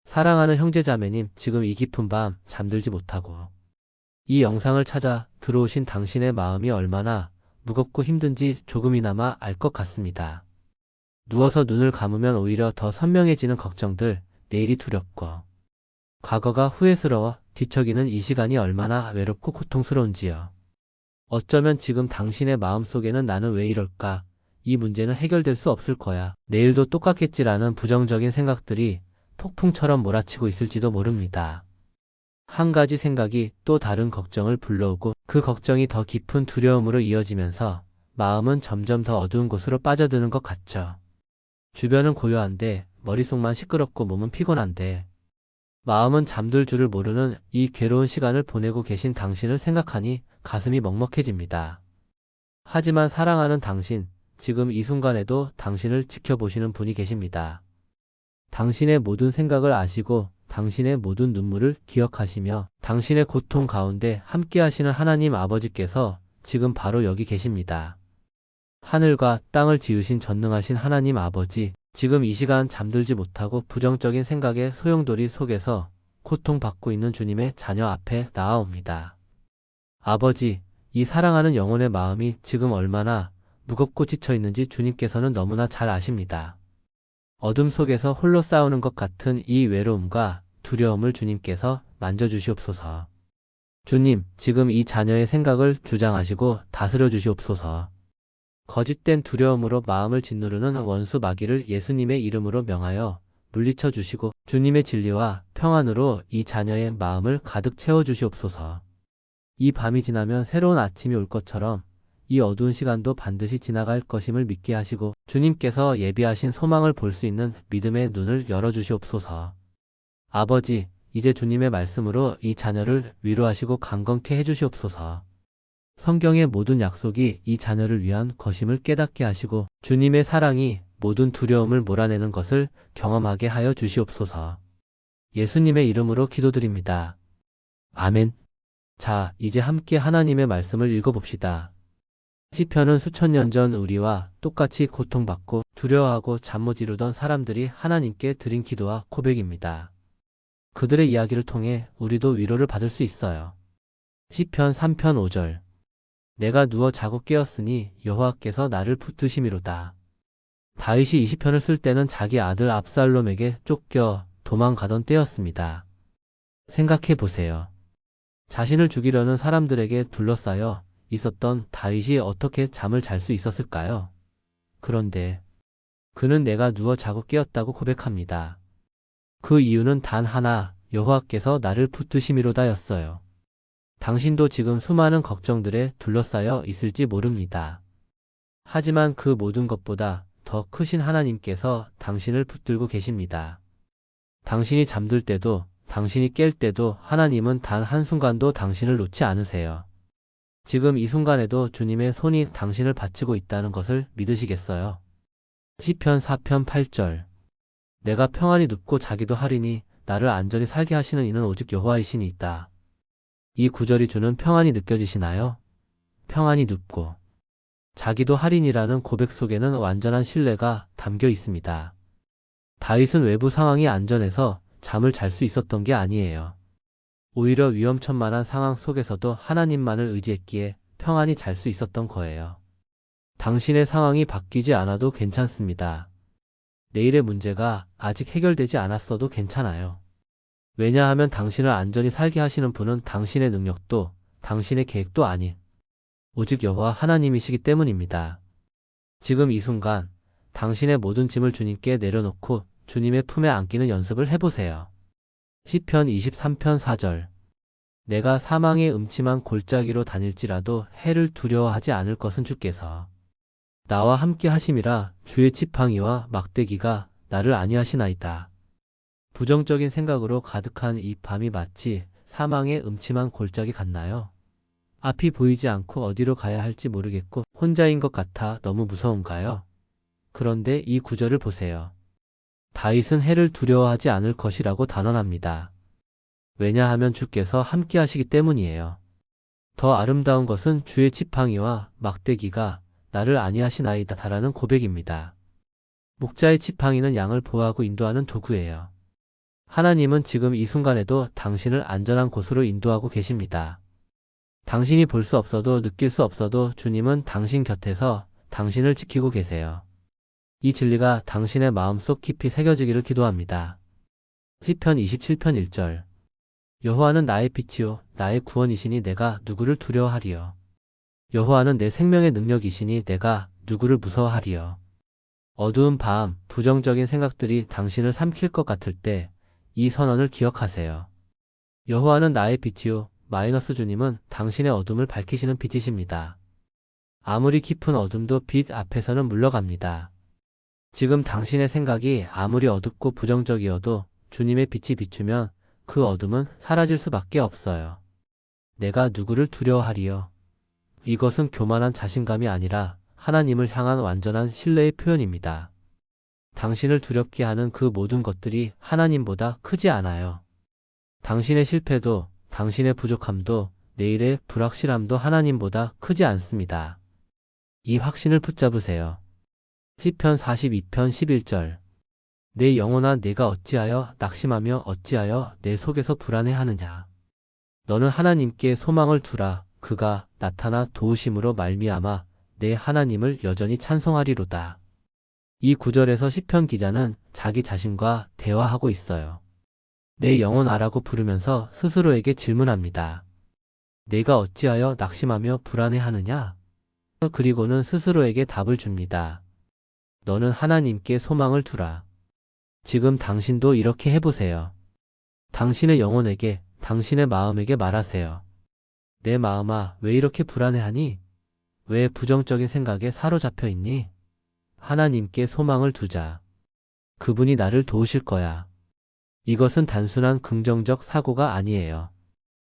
사랑하는 형제자매님, 지금 이 깊은 밤 잠들지 못하고 이 영상을 찾아 들어오신 당신의 마음이 얼마나 무겁고 힘든지 조금이나마 알 것 같습니다. 누워서 눈을 감으면 오히려 더 선명해지는 걱정들, 내일이 두렵고 과거가 후회스러워 뒤척이는 이 시간이 얼마나 외롭고 고통스러운지요. 어쩌면 지금 당신의 마음속에는 나는 왜 이럴까? 이 문제는 해결될 수 없을 거야. 내일도 똑같겠지라는 부정적인 생각들이 폭풍처럼 몰아치고 있을지도 모릅니다. 한 가지 생각이 또 다른 걱정을 불러오고 그 걱정이 더 깊은 두려움으로 이어지면서 마음은 점점 더 어두운 곳으로 빠져드는 것 같죠. 주변은 고요한데 머릿속만 시끄럽고 몸은 피곤한데 마음은 잠들 줄을 모르는 이 괴로운 시간을 보내고 계신 당신을 생각하니 가슴이 먹먹해집니다. 하지만 사랑하는 당신, 지금 이 순간에도 당신을 지켜보시는 분이 계십니다. 당신의 모든 생각을 아시고 당신의 모든 눈물을 기억하시며 당신의 고통 가운데 함께 하시는 하나님 아버지께서 지금 바로 여기 계십니다. 하늘과 땅을 지으신 전능하신 하나님 아버지, 지금 이 시간 잠들지 못하고 부정적인 생각의 소용돌이 속에서 고통받고 있는 주님의 자녀 앞에 나아옵니다. 아버지, 이 사랑하는 영혼의 마음이 지금 얼마나 무겁고 지쳐 있는지 주님께서는 너무나 잘 아십니다. 어둠 속에서 홀로 싸우는 것 같은 이 외로움과 두려움을 주님께서 만져주시옵소서. 주님, 지금 이 자녀의 생각을 주장하시고 다스려 주시옵소서. 거짓된 두려움으로 마음을 짓누르는 원수 마귀를 예수님의 이름으로 명하여 물리쳐 주시고 주님의 진리와 평안으로 이 자녀의 마음을 가득 채워 주시옵소서. 이 밤이 지나면 새로운 아침이 올 것처럼 이 어두운 시간도 반드시 지나갈 것임을 믿게 하시고 주님께서 예비하신 소망을 볼 수 있는 믿음의 눈을 열어주시옵소서. 아버지, 이제 주님의 말씀으로 이 자녀를 위로하시고 강건케 해주시옵소서. 성경의 모든 약속이 이 자녀를 위한 것임을 깨닫게 하시고 주님의 사랑이 모든 두려움을 몰아내는 것을 경험하게 하여 주시옵소서. 예수님의 이름으로 기도드립니다. 아멘. 자, 이제 함께 하나님의 말씀을 읽어봅시다. 시편은 수천 년 전 우리와 똑같이 고통받고 두려워하고 잠 못 이루던 사람들이 하나님께 드린 기도와 고백입니다. 그들의 이야기를 통해 우리도 위로를 받을 수 있어요. 시편 3편 5절. 내가 누워 자고 깨었으니 여호와께서 나를 붙드심이로다. 다윗이 이 시편을 쓸 때는 자기 아들 압살롬에게 쫓겨 도망가던 때였습니다. 생각해 보세요. 자신을 죽이려는 사람들에게 둘러싸여 있었던 다윗이 어떻게 잠을 잘 수 있었을까요? 그런데 그는 내가 누워 자고 깨었다고 고백합니다. 그 이유는 단 하나, 여호와께서 나를 붙드심이로다였어요. 당신도 지금 수많은 걱정들에 둘러싸여 있을지 모릅니다. 하지만 그 모든 것보다 더 크신 하나님께서 당신을 붙들고 계십니다. 당신이 잠들 때도, 당신이 깰 때도 하나님은 단 한순간도 당신을 놓지 않으세요. 지금 이 순간에도 주님의 손이 당신을 받치고 있다는 것을 믿으시겠어요? 시편 4편 8절. 내가 평안히 눕고 자기도 하리니 나를 안전히 살게 하시는 이는 오직 여호와이시니 있다. 이 구절이 주는 평안이 느껴지시나요? 평안히 눕고 자기도 할인이라는 고백 속에는 완전한 신뢰가 담겨 있습니다. 다윗은 외부 상황이 안전해서 잠을 잘 수 있었던 게 아니에요. 오히려 위험천만한 상황 속에서도 하나님만을 의지했기에 평안히 잘 수 있었던 거예요. 당신의 상황이 바뀌지 않아도 괜찮습니다. 내일의 문제가 아직 해결되지 않았어도 괜찮아요. 왜냐하면 당신을 안전히 살게 하시는 분은 당신의 능력도 당신의 계획도 아닌 오직 여호와 하나님이시기 때문입니다. 지금 이 순간 당신의 모든 짐을 주님께 내려놓고 주님의 품에 안기는 연습을 해보세요. 시편 23편 4절. 내가 사망의 음침한 골짜기로 다닐지라도 해를 두려워하지 않을 것은 주께서 나와 함께 하심이라. 주의 지팡이와 막대기가 나를 안위하시나이다. 부정적인 생각으로 가득한 이 밤이 마치 사망의 음침한 골짜기 같나요? 앞이 보이지 않고 어디로 가야 할지 모르겠고 혼자인 것 같아 너무 무서운가요? 그런데 이 구절을 보세요. 다윗은 해를 두려워하지 않을 것이라고 단언합니다. 왜냐하면 주께서 함께 하시기 때문이에요. 더 아름다운 것은 주의 지팡이와 막대기가 나를 안위하시나이다라는 고백입니다. 목자의 지팡이는 양을 보호하고 인도하는 도구예요. 하나님은 지금 이 순간에도 당신을 안전한 곳으로 인도하고 계십니다. 당신이 볼 수 없어도 느낄 수 없어도 주님은 당신 곁에서 당신을 지키고 계세요. 이 진리가 당신의 마음속 깊이 새겨지기를 기도합니다. 시편 27편 1절. 여호와는 나의 빛이요 나의 구원이시니 내가 누구를 두려워하리요. 여호와는 내 생명의 능력이시니 내가 누구를 무서워하리요. 어두운 밤, 부정적인 생각들이 당신을 삼킬 것 같을 때 이 선언을 기억하세요. 여호와는 나의 빛이요 마이너스 주님은 당신의 어둠을 밝히시는 빛이십니다. 아무리 깊은 어둠도 빛 앞에서는 물러갑니다. 지금 당신의 생각이 아무리 어둡고 부정적이어도 주님의 빛이 비추면 그 어둠은 사라질 수밖에 없어요. 내가 누구를 두려워하리요. 이것은 교만한 자신감이 아니라 하나님을 향한 완전한 신뢰의 표현입니다. 당신을 두렵게 하는 그 모든 것들이 하나님보다 크지 않아요. 당신의 실패도, 당신의 부족함도, 내일의 불확실함도 하나님보다 크지 않습니다. 이 확신을 붙잡으세요. 시편 42편 11절. 내 영혼아 내가 어찌하여 낙심하며 어찌하여 내 속에서 불안해하느냐. 너는 하나님께 소망을 두라. 그가 나타나 도우심으로 말미암아 내 하나님을 여전히 찬송하리로다. 이 구절에서 시편 기자는 자기 자신과 대화하고 있어요. 내 영혼아라고 부르면서 스스로에게 질문합니다. 내가 어찌하여 낙심하며 불안해하느냐? 그리고는 스스로에게 답을 줍니다. 너는 하나님께 소망을 두라. 지금 당신도 이렇게 해보세요. 당신의 영혼에게, 당신의 마음에게 말하세요. 내 마음아, 왜 이렇게 불안해하니? 왜 부정적인 생각에 사로잡혀 있니? 하나님께 소망을 두자. 그분이 나를 도우실 거야. 이것은 단순한 긍정적 사고가 아니에요.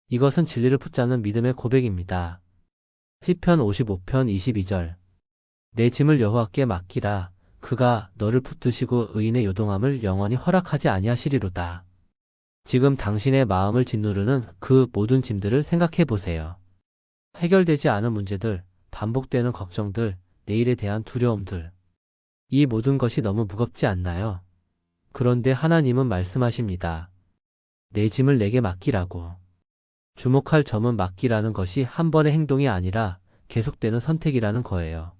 이것은 진리를 붙잡는 믿음의 고백입니다. 시편 55편 22절. 내 짐을 여호와께 맡기라. 그가 너를 붙드시고 의인의 요동함을 영원히 허락하지 아니하시리로다. 지금 당신의 마음을 짓누르는 그 모든 짐들을 생각해 보세요. 해결되지 않은 문제들, 반복되는 걱정들, 내일에 대한 두려움들. 이 모든 것이 너무 무겁지 않나요? 그런데 하나님은 말씀하십니다. 내 짐을 내게 맡기라고. 주목할 점은 맡기라는 것이 한 번의 행동이 아니라 계속되는 선택이라는 거예요.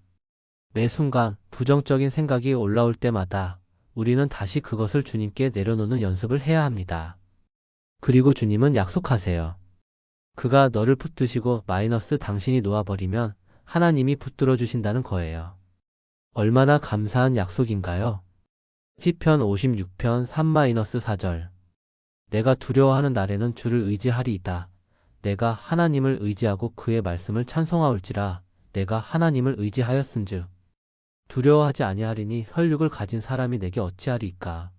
매 순간 부정적인 생각이 올라올 때마다 우리는 다시 그것을 주님께 내려놓는 연습을 해야 합니다. 그리고 주님은 약속하세요. 그가 너를 붙드시고 마이너스 당신이 놓아버리면 하나님이 붙들어 주신다는 거예요. 얼마나 감사한 약속인가요? 시편 56편 3-4절. 내가 두려워하는 날에는 주를 의지하리이다. 내가 하나님을 의지하고 그의 말씀을 찬송하올지라. 내가 하나님을 의지하였은즉 두려워하지 아니하리니 혈육을 가진 사람이 내게 어찌하리이까.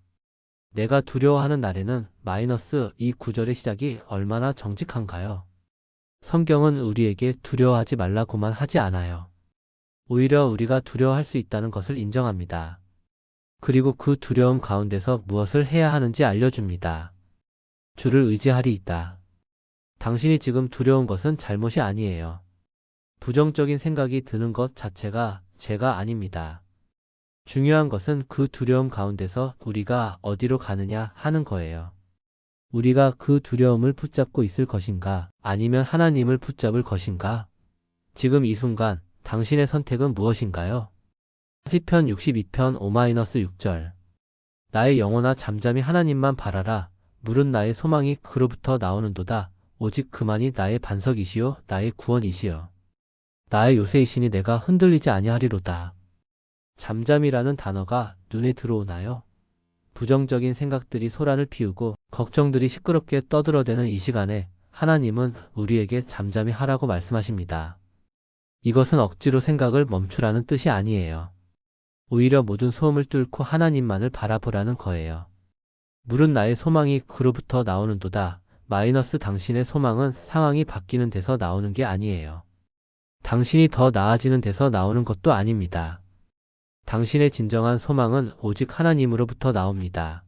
내가 두려워하는 날에는 마이너스 이 구절의 시작이 얼마나 정직한가요? 성경은 우리에게 두려워하지 말라고만 하지 않아요. 오히려 우리가 두려워할 수 있다는 것을 인정합니다. 그리고 그 두려움 가운데서 무엇을 해야 하는지 알려줍니다. 주를 의지하리이다. 당신이 지금 두려운 것은 잘못이 아니에요. 부정적인 생각이 드는 것 자체가 죄가 아닙니다. 중요한 것은 그 두려움 가운데서 우리가 어디로 가느냐 하는 거예요. 우리가 그 두려움을 붙잡고 있을 것인가 아니면 하나님을 붙잡을 것인가? 지금 이 순간 당신의 선택은 무엇인가요? 시편 62편 5-6절. 나의 영혼아 잠잠히 하나님만 바라라. 물은 나의 소망이 그로부터 나오는도다. 오직 그만이 나의 반석이시요 나의 구원이시여. 나의 요새이시니 내가 흔들리지 아니하리로다. 잠잠이라는 단어가 눈에 들어오나요? 부정적인 생각들이 소란을 피우고 걱정들이 시끄럽게 떠들어대는 이 시간에 하나님은 우리에게 잠잠히 하라고 말씀하십니다. 이것은 억지로 생각을 멈추라는 뜻이 아니에요. 오히려 모든 소음을 뚫고 하나님만을 바라보라는 거예요. 물은 나의 소망이 그로부터 나오는도다. 마이너스 당신의 소망은 상황이 바뀌는 데서 나오는 게 아니에요. 당신이 더 나아지는 데서 나오는 것도 아닙니다. 당신의 진정한 소망은 오직 하나님으로부터 나옵니다.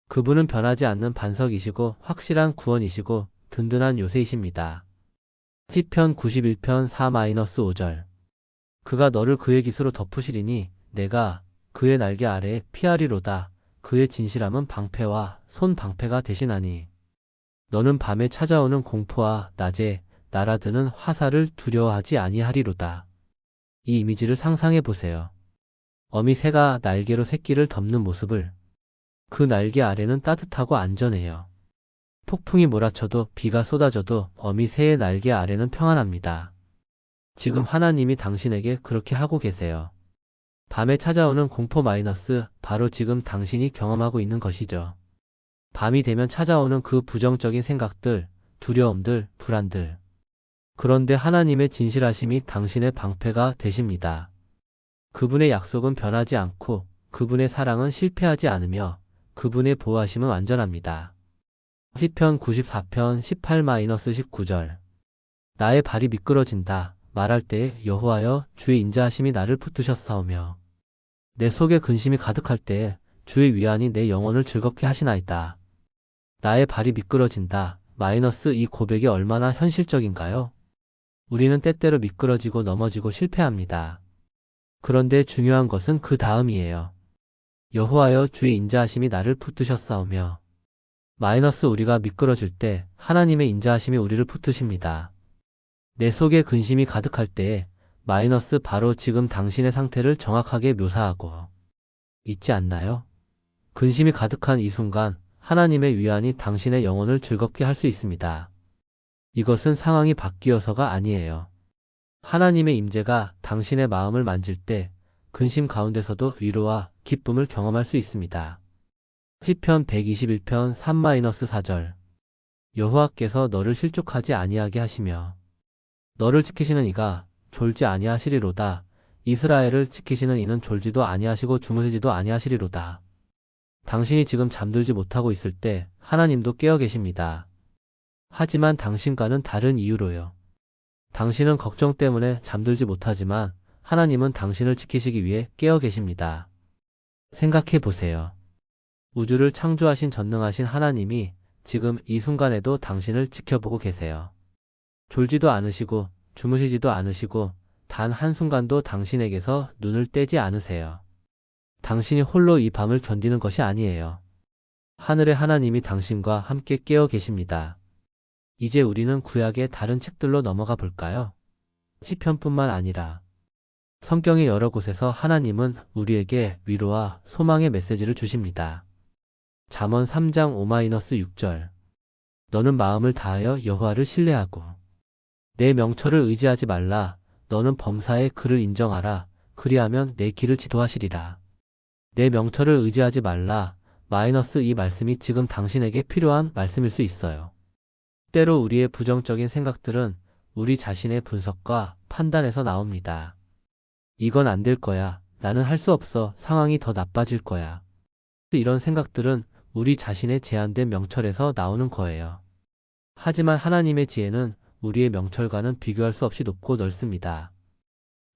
그분은 변하지 않는 반석이시고 확실한 구원이시고 든든한 요새이십니다. 시편 91편 4-5절. 그가 너를 그의 깃으로 덮으시리니 내가 그의 날개 아래에 피하리로다. 그의 진실함은 방패와 손방패가 대신하니 너는 밤에 찾아오는 공포와 낮에 날아드는 화살을 두려워하지 아니하리로다. 이 이미지를 상상해 보세요. 어미 새가 날개로 새끼를 덮는 모습을. 그 날개 아래는 따뜻하고 안전해요. 폭풍이 몰아쳐도 비가 쏟아져도 어미 새의 날개 아래는 평안합니다. 지금 하나님이 당신에게 그렇게 하고 계세요. 밤에 찾아오는 공포 마이너스 바로 지금 당신이 경험하고 있는 것이죠. 밤이 되면 찾아오는 그 부정적인 생각들, 두려움들, 불안들. 그런데 하나님의 진실하심이 당신의 방패가 되십니다. 그분의 약속은 변하지 않고 그분의 사랑은 실패하지 않으며 그분의 보호하심은 완전합니다. 시편 94편 18-19절. 나의 발이 미끄러진다. 말할 때에 여호와여 주의 인자하심이 나를 붙드셨사오며 내 속에 근심이 가득할 때에 주의 위안이 내 영혼을 즐겁게 하시나이다. 나의 발이 미끄러진다. 이 고백이 얼마나 현실적인가요? 우리는 때때로 미끄러지고 넘어지고 실패합니다. 그런데 중요한 것은 그 다음이에요. 여호와여 주의 인자하심이 나를 붙드셨사오며 우리가 미끄러질 때 하나님의 인자하심이 우리를 붙드십니다. 내 속에 근심이 가득할 때에 바로 지금 당신의 상태를 정확하게 묘사하고 있지 않나요? 근심이 가득한 이 순간 하나님의 위안이 당신의 영혼을 즐겁게 할 수 있습니다. 이것은 상황이 바뀌어서가 아니에요. 하나님의 임재가 당신의 마음을 만질 때 근심 가운데서도 위로와 기쁨을 경험할 수 있습니다. 시편 121편 3-4절. 여호와께서 너를 실족하지 아니하게 하시며 너를 지키시는 이가 졸지 아니하시리로다. 이스라엘을 지키시는 이는 졸지도 아니하시고 주무시지도 아니하시리로다. 당신이 지금 잠들지 못하고 있을 때 하나님도 깨어 계십니다. 하지만 당신과는 다른 이유로요. 당신은 걱정 때문에 잠들지 못하지만 하나님은 당신을 지키시기 위해 깨어 계십니다. 생각해 보세요. 우주를 창조하신 전능하신 하나님이 지금 이 순간에도 당신을 지켜보고 계세요. 졸지도 않으시고 주무시지도 않으시고 단 한순간도 당신에게서 눈을 떼지 않으세요. 당신이 홀로 이 밤을 견디는 것이 아니에요. 하늘의 하나님이 당신과 함께 깨어 계십니다. 이제 우리는 구약의 다른 책들로 넘어가 볼까요? 시편뿐만 아니라 성경의 여러 곳에서 하나님은 우리에게 위로와 소망의 메시지를 주십니다. 잠언 3장 5-6절. 너는 마음을 다하여 여호와를 신뢰하고 내 명철을 의지하지 말라. 너는 범사의 그를 인정하라. 그리하면 내 길을 지도하시리라. 내 명철을 의지하지 말라. 이 말씀이 지금 당신에게 필요한 말씀일 수 있어요. 때로 우리의 부정적인 생각들은 우리 자신의 분석과 판단에서 나옵니다. 이건 안 될 거야. 나는 할 수 없어. 상황이 더 나빠질 거야. 이런 생각들은 우리 자신의 제한된 명철에서 나오는 거예요. 하지만 하나님의 지혜는 우리의 명철과는 비교할 수 없이 높고 넓습니다.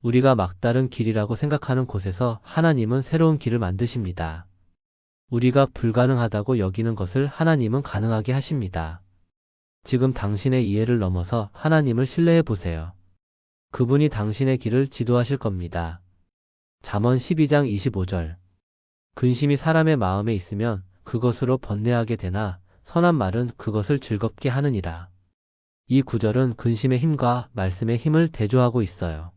우리가 막다른 길이라고 생각하는 곳에서 하나님은 새로운 길을 만드십니다. 우리가 불가능하다고 여기는 것을 하나님은 가능하게 하십니다. 지금 당신의 이해를 넘어서 하나님을 신뢰해 보세요. 그분이 당신의 길을 지도하실 겁니다. 잠언 12장 25절. 근심이 사람의 마음에 있으면 그것으로 번뇌하게 되나 선한 말은 그것을 즐겁게 하느니라. 이 구절은 근심의 힘과 말씀의 힘을 대조하고 있어요.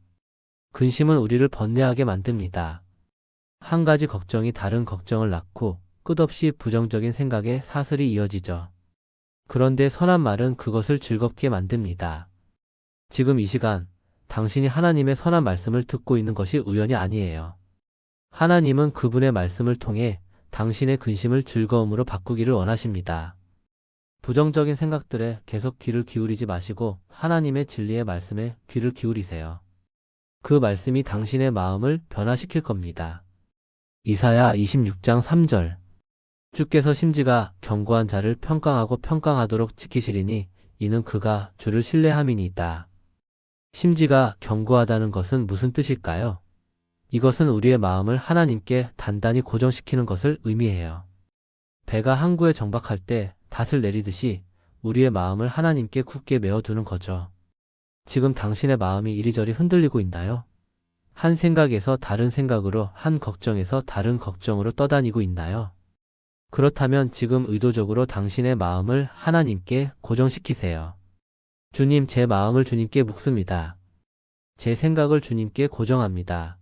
근심은 우리를 번뇌하게 만듭니다. 한 가지 걱정이 다른 걱정을 낳고 끝없이 부정적인 생각에 사슬이 이어지죠. 그런데 선한 말은 그것을 즐겁게 만듭니다. 지금 이 시간 당신이 하나님의 선한 말씀을 듣고 있는 것이 우연이 아니에요. 하나님은 그분의 말씀을 통해 당신의 근심을 즐거움으로 바꾸기를 원하십니다. 부정적인 생각들에 계속 귀를 기울이지 마시고 하나님의 진리의 말씀에 귀를 기울이세요. 그 말씀이 당신의 마음을 변화시킬 겁니다. 이사야 26장 3절. 주께서 심지가 견고한 자를 평강하고 평강하도록 지키시리니 이는 그가 주를 신뢰함이니이다. 심지가 견고하다는 것은 무슨 뜻일까요? 이것은 우리의 마음을 하나님께 단단히 고정시키는 것을 의미해요. 배가 항구에 정박할 때 닷을 내리듯이 우리의 마음을 하나님께 굳게 메어두는 거죠. 지금 당신의 마음이 이리저리 흔들리고 있나요? 한 생각에서 다른 생각으로, 한 걱정에서 다른 걱정으로 떠다니고 있나요? 그렇다면 지금 의도적으로 당신의 마음을 하나님께 고정시키세요. 주님, 제 마음을 주님께 묵습니다. 제 생각을 주님께 고정합니다.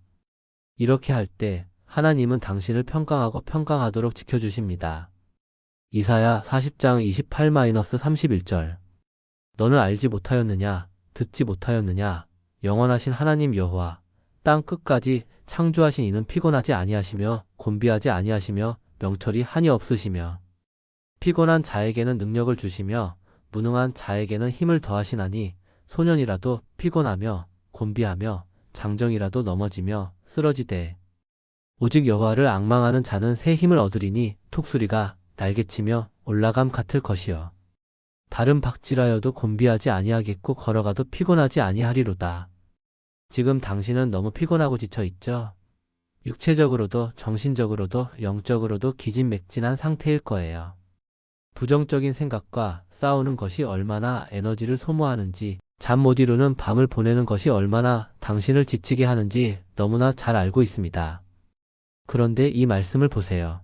이렇게 할 때 하나님은 당신을 평강하고 평강하도록 지켜주십니다. 이사야 40장 28-31절. 너는 알지 못하였느냐? 듣지 못하였느냐? 영원하신 하나님 여호와 땅 끝까지 창조하신 이는 피곤하지 아니하시며 곤비하지 아니하시며 명철이 한이 없으시며 피곤한 자에게는 능력을 주시며 무능한 자에게는 힘을 더하시나니 소년이라도 피곤하며 곤비하며 장정이라도 넘어지며 쓰러지되 오직 여호와를 앙망하는 자는 새 힘을 얻으리니 톡소리가 날개치며 올라감 같을 것이요 다른 박질하여도 곤비하지 아니하겠고 걸어가도 피곤하지 아니하리로다. 지금 당신은 너무 피곤하고 지쳐 있죠? 육체적으로도 정신적으로도 영적으로도 기진맥진한 상태일 거예요. 부정적인 생각과 싸우는 것이 얼마나 에너지를 소모하는지, 잠 못 이루는 밤을 보내는 것이 얼마나 당신을 지치게 하는지 너무나 잘 알고 있습니다. 그런데 이 말씀을 보세요.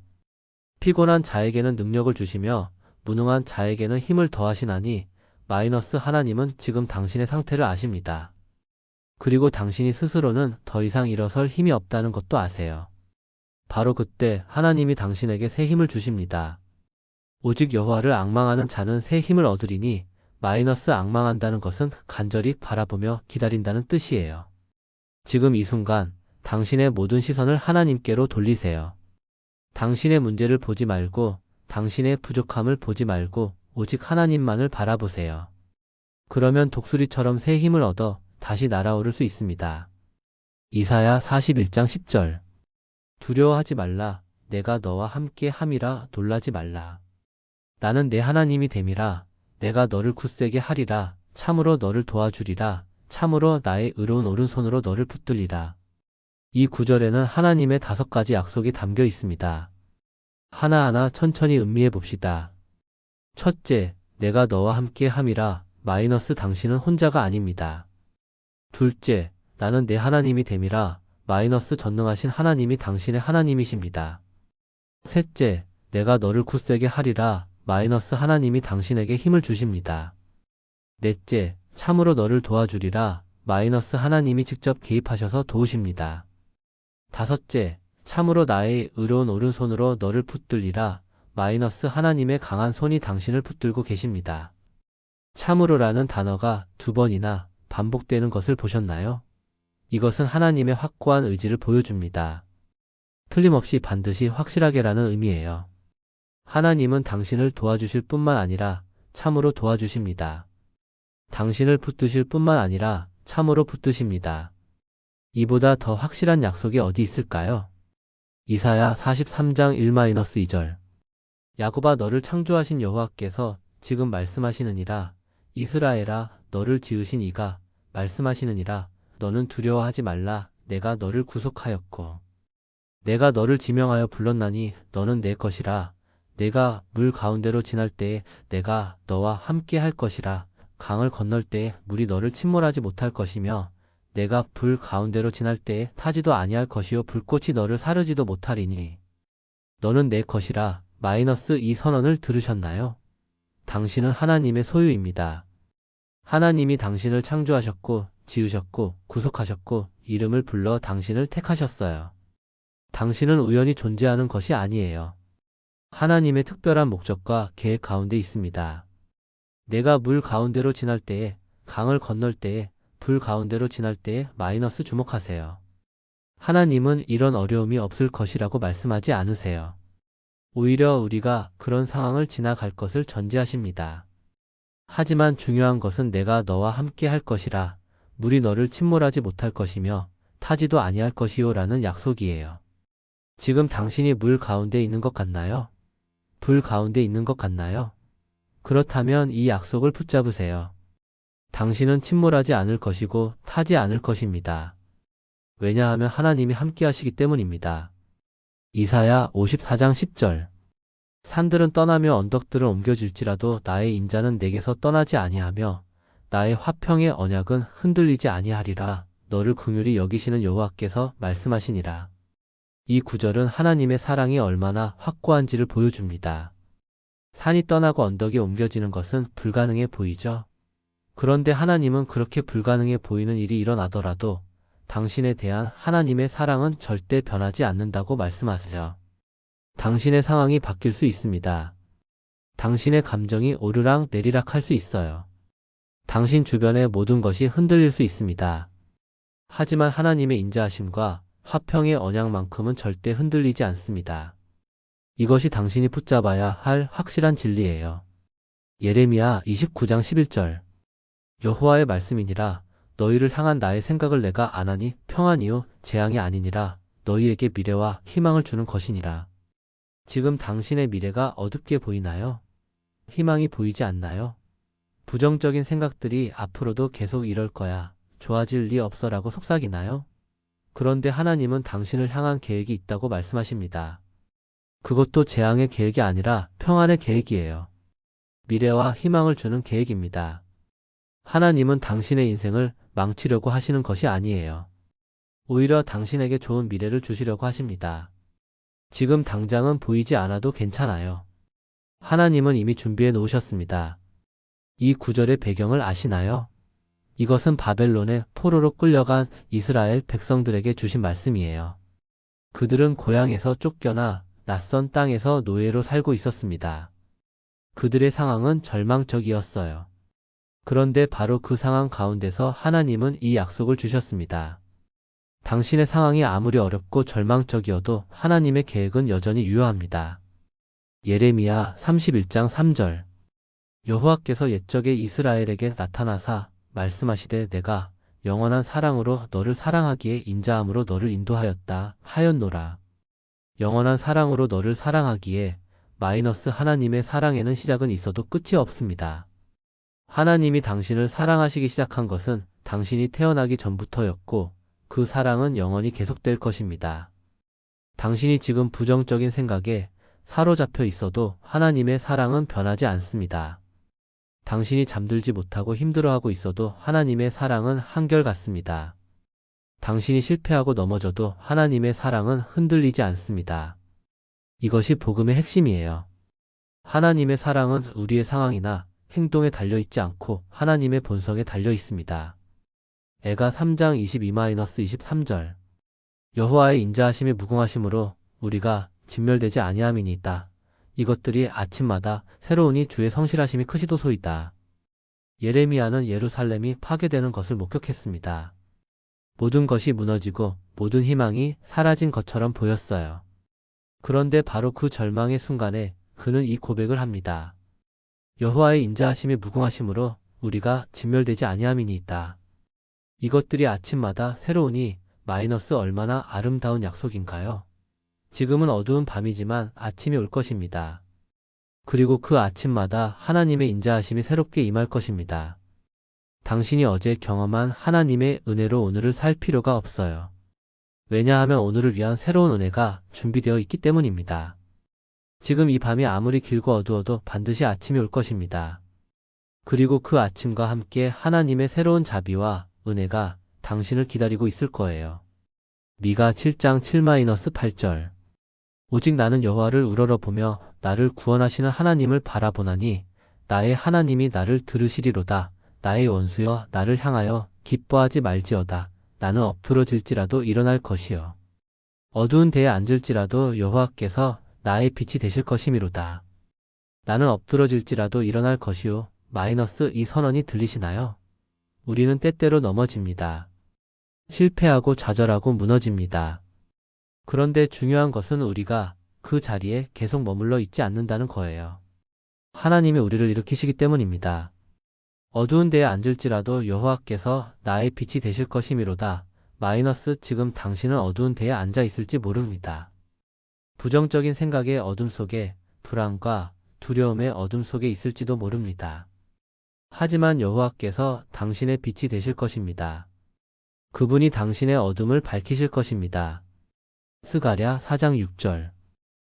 피곤한 자에게는 능력을 주시며 무능한 자에게는 힘을 더하시나니 마이너스 하나님은 지금 당신의 상태를 아십니다. 그리고 당신이 스스로는 더 이상 일어설 힘이 없다는 것도 아세요. 바로 그때 하나님이 당신에게 새 힘을 주십니다. 오직 여호와를 앙망하는 자는 새 힘을 얻으리니 마이너스 앙망한다는 것은 간절히 바라보며 기다린다는 뜻이에요. 지금 이 순간 당신의 모든 시선을 하나님께로 돌리세요. 당신의 문제를 보지 말고 당신의 부족함을 보지 말고 오직 하나님만을 바라보세요. 그러면 독수리처럼 새 힘을 얻어 다시 날아오를 수 있습니다. 이사야 41장 10절. 두려워하지 말라. 내가 너와 함께 함이라. 놀라지 말라. 나는 내 하나님이 됨이라. 내가 너를 굳세게 하리라. 참으로 너를 도와주리라. 참으로 나의 의로운 오른손으로 너를 붙들리라. 이 구절에는 하나님의 5가지 약속이 담겨 있습니다. 하나하나 천천히 음미해 봅시다. 첫째, 내가 너와 함께 함이라. 마이너스 당신은 혼자가 아닙니다. 둘째, 나는 내 하나님이 됨이라. 마이너스 전능하신 하나님이 당신의 하나님이십니다. 셋째, 내가 너를 굳세게 하리라. 마이너스 하나님이 당신에게 힘을 주십니다. 넷째, 참으로 너를 도와주리라. 마이너스 하나님이 직접 개입하셔서 도우십니다. 다섯째, 참으로 나의 의로운 오른손으로 너를 붙들리라. 마이너스 하나님의 강한 손이 당신을 붙들고 계십니다. 참으로라는 단어가 2번이나 반복되는 것을 보셨나요? 이것은 하나님의 확고한 의지를 보여줍니다. 틀림없이 반드시 확실하게라는 의미예요. 하나님은 당신을 도와주실 뿐만 아니라 참으로 도와주십니다. 당신을 붙드실 뿐만 아니라 참으로 붙드십니다. 이보다 더 확실한 약속이 어디 있을까요? 이사야 43장 1-2절. 야곱아, 너를 창조하신 여호와께서 지금 말씀하시느니라. 이스라엘아, 너를 지으신 이가 말씀하시느니라. 너는 두려워하지 말라. 내가 너를 구속하였고 내가 너를 지명하여 불렀나니 너는 내 것이라. 내가 물 가운데로 지날 때에 내가 너와 함께 할 것이라. 강을 건널 때에 물이 너를 침몰하지 못할 것이며 내가 불 가운데로 지날 때에 타지도 아니할 것이요 불꽃이 너를 사르지도 못하리니 너는 내 것이라. 마이너스 이 선언을 들으셨나요? 당신은 하나님의 소유입니다. 하나님이 당신을 창조하셨고 지으셨고 구속하셨고 이름을 불러 당신을 택하셨어요. 당신은 우연히 존재하는 것이 아니에요. 하나님의 특별한 목적과 계획 가운데 있습니다. 내가 물 가운데로 지날 때에, 강을 건널 때에, 불 가운데로 지날 때에 마이너스 주목하세요. 하나님은 이런 어려움이 없을 것이라고 말씀하지 않으세요. 오히려 우리가 그런 상황을 지나갈 것을 전제하십니다. 하지만 중요한 것은 내가 너와 함께 할 것이라. 물이 너를 침몰하지 못할 것이며 타지도 아니할 것이요 라는 약속이에요. 지금 당신이 물 가운데 있는 것 같나요? 불 가운데 있는 것 같나요? 그렇다면 이 약속을 붙잡으세요. 당신은 침몰하지 않을 것이고 타지 않을 것입니다. 왜냐하면 하나님이 함께 하시기 때문입니다. 이사야 54장 10절. 산들은 떠나며 언덕들은 옮겨질지라도 나의 인자는 내게서 떠나지 아니하며 나의 화평의 언약은 흔들리지 아니하리라. 너를 긍휼히 여기시는 여호와께서 말씀하시니라. 이 구절은 하나님의 사랑이 얼마나 확고한지를 보여줍니다. 산이 떠나고 언덕이 옮겨지는 것은 불가능해 보이죠? 그런데 하나님은 그렇게 불가능해 보이는 일이 일어나더라도 당신에 대한 하나님의 사랑은 절대 변하지 않는다고 말씀하세요. 당신의 상황이 바뀔 수 있습니다. 당신의 감정이 오르락 내리락 할 수 있어요. 당신 주변의 모든 것이 흔들릴 수 있습니다. 하지만 하나님의 인자하심과 화평의 언약만큼은 절대 흔들리지 않습니다. 이것이 당신이 붙잡아야 할 확실한 진리예요. 예레미야 29장 11절. 여호와의 말씀이니라. 너희를 향한 나의 생각을 내가 아나니 평안이요 재앙이 아니니라. 너희에게 미래와 희망을 주는 것이니라. 지금 당신의 미래가 어둡게 보이나요? 희망이 보이지 않나요? 부정적인 생각들이 앞으로도 계속 이럴 거야, 좋아질 리 없어라고 속삭이나요? 그런데 하나님은 당신을 향한 계획이 있다고 말씀하십니다. 그것도 재앙의 계획이 아니라 평안의 계획이에요. 미래와 희망을 주는 계획입니다. 하나님은 당신의 인생을 망치려고 하시는 것이 아니에요. 오히려 당신에게 좋은 미래를 주시려고 하십니다. 지금 당장은 보이지 않아도 괜찮아요. 하나님은 이미 준비해 놓으셨습니다. 이 구절의 배경을 아시나요? 이것은 바벨론의 포로로 끌려간 이스라엘 백성들에게 주신 말씀이에요. 그들은 고향에서 쫓겨나 낯선 땅에서 노예로 살고 있었습니다. 그들의 상황은 절망적이었어요. 그런데 바로 그 상황 가운데서 하나님은 이 약속을 주셨습니다. 당신의 상황이 아무리 어렵고 절망적이어도 하나님의 계획은 여전히 유효합니다. 예레미야 31장 3절. 여호와께서 옛적에 이스라엘에게 나타나사 말씀하시되 내가 영원한 사랑으로 너를 사랑하기에 인자함으로 너를 인도하였다 하였노라. 영원한 사랑으로 너를 사랑하기에 마이너스 하나님의 사랑에는 시작은 있어도 끝이 없습니다. 하나님이 당신을 사랑하시기 시작한 것은 당신이 태어나기 전부터였고 그 사랑은 영원히 계속될 것입니다. 당신이 지금 부정적인 생각에 사로잡혀 있어도 하나님의 사랑은 변하지 않습니다. 당신이 잠들지 못하고 힘들어하고 있어도 하나님의 사랑은 한결같습니다. 당신이 실패하고 넘어져도 하나님의 사랑은 흔들리지 않습니다. 이것이 복음의 핵심이에요. 하나님의 사랑은 우리의 상황이나 행동에 달려있지 않고 하나님의 본성에 달려 있습니다. 에가 3장 22-23절. 여호와의 인자하심이 무궁하심으로 우리가 진멸되지 아니함이니이다. 이것들이 아침마다 새로우니 주의 성실하심이 크시도소이다. 예레미야는 예루살렘이 파괴되는 것을 목격했습니다. 모든 것이 무너지고 모든 희망이 사라진 것처럼 보였어요. 그런데 바로 그 절망의 순간에 그는 이 고백을 합니다. 여호와의 인자하심이 무궁하심으로 우리가 진멸되지 아니함이니이다. 이것들이 아침마다 새로우니 마이너스 얼마나 아름다운 약속인가요? 지금은 어두운 밤이지만 아침이 올 것입니다. 그리고 그 아침마다 하나님의 인자하심이 새롭게 임할 것입니다. 당신이 어제 경험한 하나님의 은혜로 오늘을 살 필요가 없어요. 왜냐하면 오늘을 위한 새로운 은혜가 준비되어 있기 때문입니다. 지금 이 밤이 아무리 길고 어두워도 반드시 아침이 올 것입니다. 그리고 그 아침과 함께 하나님의 새로운 자비와 은혜가 당신을 기다리고 있을 거예요. 미가 7장 7-8절. 오직 나는 여호와를 우러러보며 나를 구원하시는 하나님을 바라보나니 나의 하나님이 나를 들으시리로다. 나의 원수여 나를 향하여 기뻐하지 말지어다. 나는 엎드러질지라도 일어날 것이요 어두운 데에 앉을지라도 여호와께서 나의 빛이 되실 것이미로다. 나는 엎드러질지라도 일어날 것이요 마이너스 이 선언이 들리시나요? 우리는 때때로 넘어집니다. 실패하고 좌절하고 무너집니다. 그런데 중요한 것은 우리가 그 자리에 계속 머물러 있지 않는다는 거예요. 하나님이 우리를 일으키시기 때문입니다. 어두운 데에 앉을지라도 여호와께서 나의 빛이 되실 것이미로다. 마이너스 지금 당신은 어두운 데에 앉아 있을지 모릅니다. 부정적인 생각의 어둠 속에 불안과 두려움의 어둠 속에 있을지도 모릅니다. 하지만 여호와께서 당신의 빛이 되실 것입니다. 그분이 당신의 어둠을 밝히실 것입니다. 스가랴 4장 6절.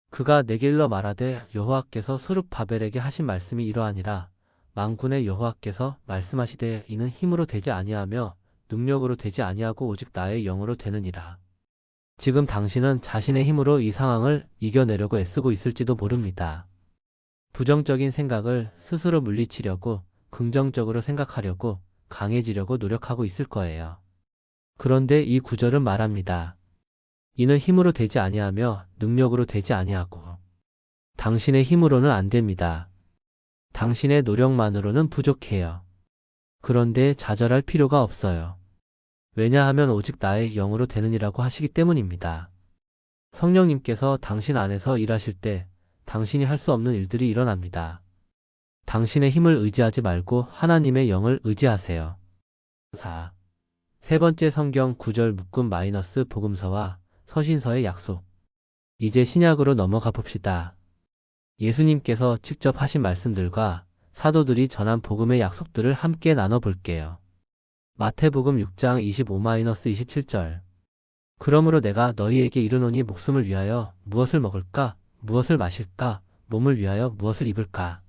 그가 내게 일러 말하되 여호와께서 스룹바벨에게 하신 말씀이 이러하니라. 만군의 여호와께서 말씀하시되 이는 힘으로 되지 아니하며 능력으로 되지 아니하고 오직 나의 영으로 되느니라. 지금 당신은 자신의 힘으로 이 상황을 이겨내려고 애쓰고 있을지도 모릅니다. 부정적인 생각을 스스로 물리치려고 긍정적으로 생각하려고 강해지려고 노력하고 있을 거예요. 그런데 이 구절은 말합니다. 이는 힘으로 되지 아니하며 능력으로 되지 아니하고 당신의 힘으로는 안 됩니다. 당신의 노력만으로는 부족해요. 그런데 좌절할 필요가 없어요. 왜냐하면 오직 나의 영으로 되느니라고 하시기 때문입니다. 성령님께서 당신 안에서 일하실 때 당신이 할 수 없는 일들이 일어납니다. 당신의 힘을 의지하지 말고 하나님의 영을 의지하세요. 4. 세 번째 성경 구절 묶음 마이너스 복음서와 서신서의 약속. 이제 신약으로 넘어가 봅시다. 예수님께서 직접 하신 말씀들과 사도들이 전한 복음의 약속들을 함께 나눠볼게요. 마태복음 6장 25-27절. 그러므로 내가 너희에게 이르노니 목숨을 위하여 무엇을 먹을까, 무엇을 마실까, 몸을 위하여 무엇을 입을까.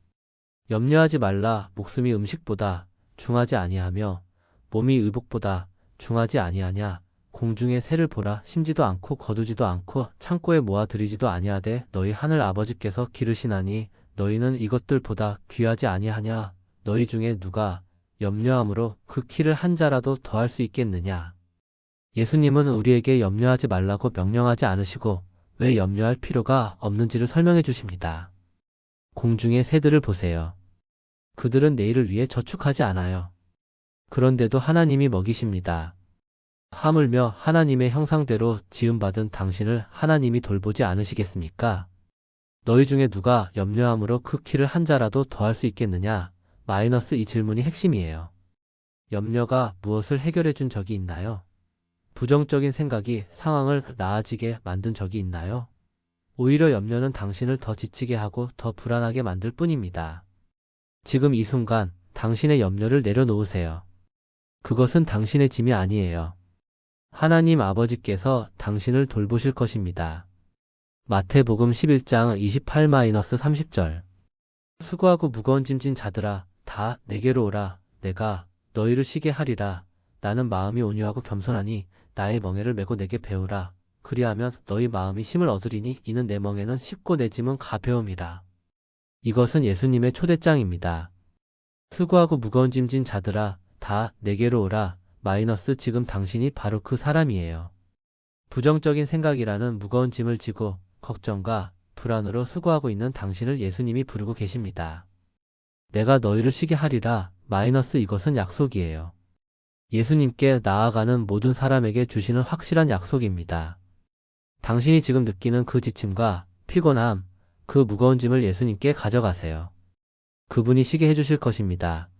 염려하지 말라. 목숨이 음식보다 중하지 아니하며 몸이 의복보다 중하지 아니하냐. 공중의 새를 보라. 심지도 않고 거두지도 않고 창고에 모아들이지도 아니하되 너희 하늘 아버지께서 기르시나니 너희는 이것들보다 귀하지 아니하냐. 너희 중에 누가 염려함으로 그 키를 한 자라도 더할 수 있겠느냐. 예수님은 우리에게 염려하지 말라고 명령하지 않으시고 왜 염려할 필요가 없는지를 설명해 주십니다. 공중의 새들을 보세요. 그들은 내일을 위해 저축하지 않아요. 그런데도 하나님이 먹이십니다. 하물며 하나님의 형상대로 지음받은 당신을 하나님이 돌보지 않으시겠습니까? 너희 중에 누가 염려함으로 그 키를 한 자라도 더할 수 있겠느냐? 마이너스 이 질문이 핵심이에요. 염려가 무엇을 해결해 준 적이 있나요? 부정적인 생각이 상황을 나아지게 만든 적이 있나요? 오히려 염려는 당신을 더 지치게 하고 더 불안하게 만들 뿐입니다. 지금 이 순간 당신의 염려를 내려놓으세요. 그것은 당신의 짐이 아니에요. 하나님 아버지께서 당신을 돌보실 것입니다. 마태복음 11장 28-30절. 수고하고 무거운 짐진 자들아 다 내게로 오라. 내가 너희를 쉬게 하리라. 나는 마음이 온유하고 겸손하니 나의 멍에를 메고 내게 배우라. 그리하면 너희 마음이 쉼을 얻으리니 이는 내 멍에는 쉽고 내 짐은 가벼움이라. 이것은 예수님의 초대장입니다. 수고하고 무거운 짐진 자들아 다 내게로 오라. 마이너스 지금 당신이 바로 그 사람이에요. 부정적인 생각이라는 무거운 짐을 지고 걱정과 불안으로 수고하고 있는 당신을 예수님이 부르고 계십니다. 내가 너희를 쉬게 하리라. 마이너스 이것은 약속이에요. 예수님께 나아가는 모든 사람에게 주시는 확실한 약속입니다. 당신이 지금 느끼는 그 지침과 피곤함, 그 무거운 짐을 예수님께 가져가세요. 그분이 쉬게 해주실 것입니다.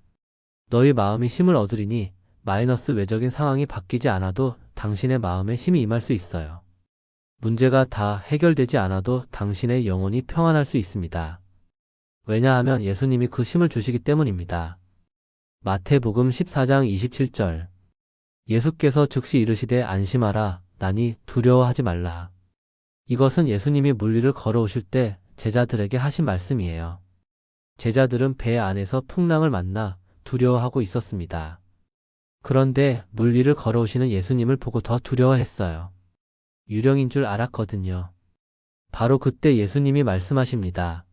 너희 마음이 쉼을 얻으리니 마이너스 외적인 상황이 바뀌지 않아도 당신의 마음에 힘이 임할 수 있어요. 문제가 다 해결되지 않아도 당신의 영혼이 평안할 수 있습니다. 왜냐하면 예수님이 그 쉼을 주시기 때문입니다. 마태복음 14장 27절. 예수께서 즉시 이르시되 안심하라. 나니 두려워하지 말라. 이것은 예수님이 물리를 걸어오실 때 제자들에게 하신 말씀이에요. 제자들은 배 안에서 풍랑을 만나 두려워하고 있었습니다. 그런데 물리를 걸어오시는 예수님을 보고 더 두려워했어요. 유령인 줄 알았거든요. 바로 그때 예수님이 말씀하십니다.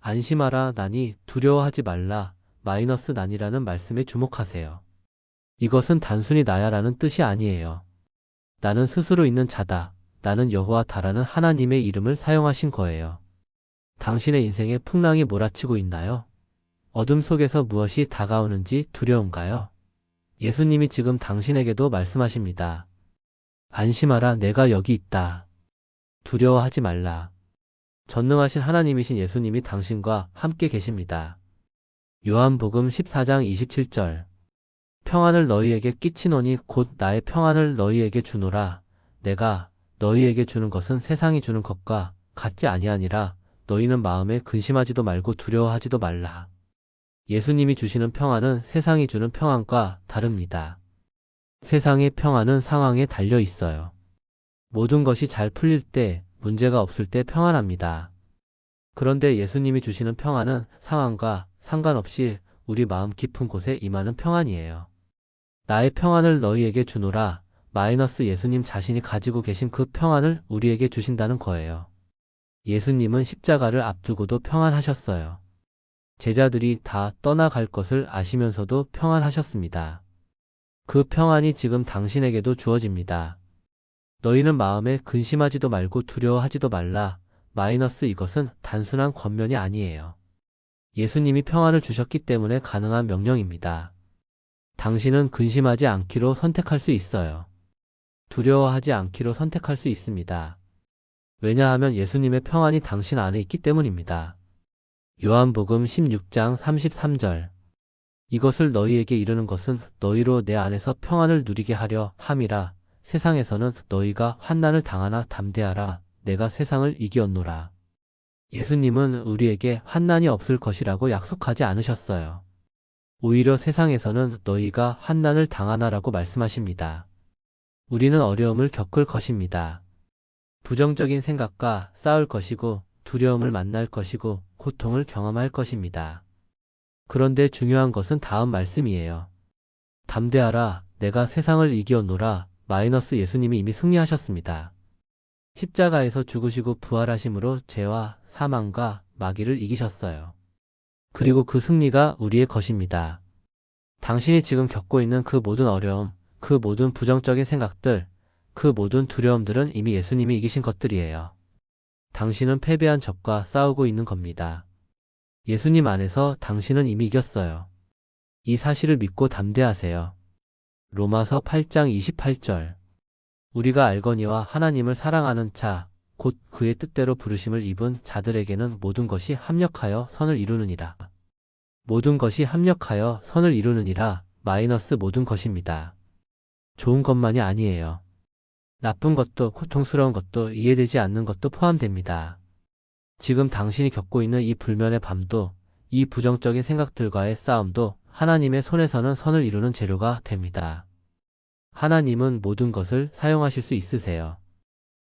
안심하라. 나니 두려워하지 말라. 마이너스 난이라는 말씀에 주목하세요. 이것은 단순히 나야라는 뜻이 아니에요. 나는 스스로 있는 자다. 나는 여호와다라는 하나님의 이름을 사용하신 거예요. 당신의 인생에 풍랑이 몰아치고 있나요? 어둠 속에서 무엇이 다가오는지 두려운가요? 예수님이 지금 당신에게도 말씀하십니다. 안심하라. 내가 여기 있다. 두려워하지 말라. 전능하신 하나님이신 예수님이 당신과 함께 계십니다. 요한복음 14장 27절. 평안을 너희에게 끼치노니 곧 나의 평안을 너희에게 주노라. 내가 너희에게 주는 것은 세상이 주는 것과 같지 아니하니라. 너희는 마음에 근심하지도 말고 두려워하지도 말라. 예수님이 주시는 평안은 세상이 주는 평안과 다릅니다. 세상의 평안은 상황에 달려 있어요. 모든 것이 잘 풀릴 때, 문제가 없을 때 평안합니다. 그런데 예수님이 주시는 평안은 상황과 상관없이 우리 마음 깊은 곳에 임하는 평안이에요. 나의 평안을 너희에게 주노라. 마이너스 예수님 자신이 가지고 계신 그 평안을 우리에게 주신다는 거예요. 예수님은 십자가를 앞두고도 평안하셨어요. 제자들이 다 떠나갈 것을 아시면서도 평안하셨습니다. 그 평안이 지금 당신에게도 주어집니다. 너희는 마음에 근심하지도 말고 두려워하지도 말라. 마이너스 이것은 단순한 권면이 아니에요. 예수님이 평안을 주셨기 때문에 가능한 명령입니다. 당신은 근심하지 않기로 선택할 수 있어요. 두려워하지 않기로 선택할 수 있습니다. 왜냐하면 예수님의 평안이 당신 안에 있기 때문입니다. 요한복음 16장 33절. 이것을 너희에게 이르는 것은 너희로 내 안에서 평안을 누리게 하려 함이라. 세상에서는 너희가 환난을 당하나 담대하라. 내가 세상을 이기었노라. 예수님은 우리에게 환난이 없을 것이라고 약속하지 않으셨어요. 오히려 세상에서는 너희가 환난을 당하나라고 말씀하십니다. 우리는 어려움을 겪을 것입니다. 부정적인 생각과 싸울 것이고 두려움을 만날 것이고 고통을 경험할 것입니다. 그런데 중요한 것은 다음 말씀이에요. 담대하라. 내가 세상을 이기었노라. 마이너스 예수님이 이미 승리하셨습니다. 십자가에서 죽으시고 부활하심으로 죄와 사망과 마귀를 이기셨어요. 그리고 그 승리가 우리의 것입니다. 당신이 지금 겪고 있는 그 모든 어려움, 그 모든 부정적인 생각들, 그 모든 두려움들은 이미 예수님이 이기신 것들이에요. 당신은 패배한 적과 싸우고 있는 겁니다. 예수님 안에서 당신은 이미 이겼어요. 이 사실을 믿고 담대하세요. 로마서 8장 28절. 우리가 알거니와 하나님을 사랑하는 자, 곧 그의 뜻대로 부르심을 입은 자들에게는 모든 것이 합력하여 선을 이루느니라. 모든 것이 합력하여 선을 이루느니라. 마이너스 모든 것입니다. 좋은 것만이 아니에요. 나쁜 것도 고통스러운 것도 이해되지 않는 것도 포함됩니다. 지금 당신이 겪고 있는 이 불면의 밤도, 이 부정적인 생각들과의 싸움도 하나님의 손에서는 선을 이루는 재료가 됩니다. 하나님은 모든 것을 사용하실 수 있으세요.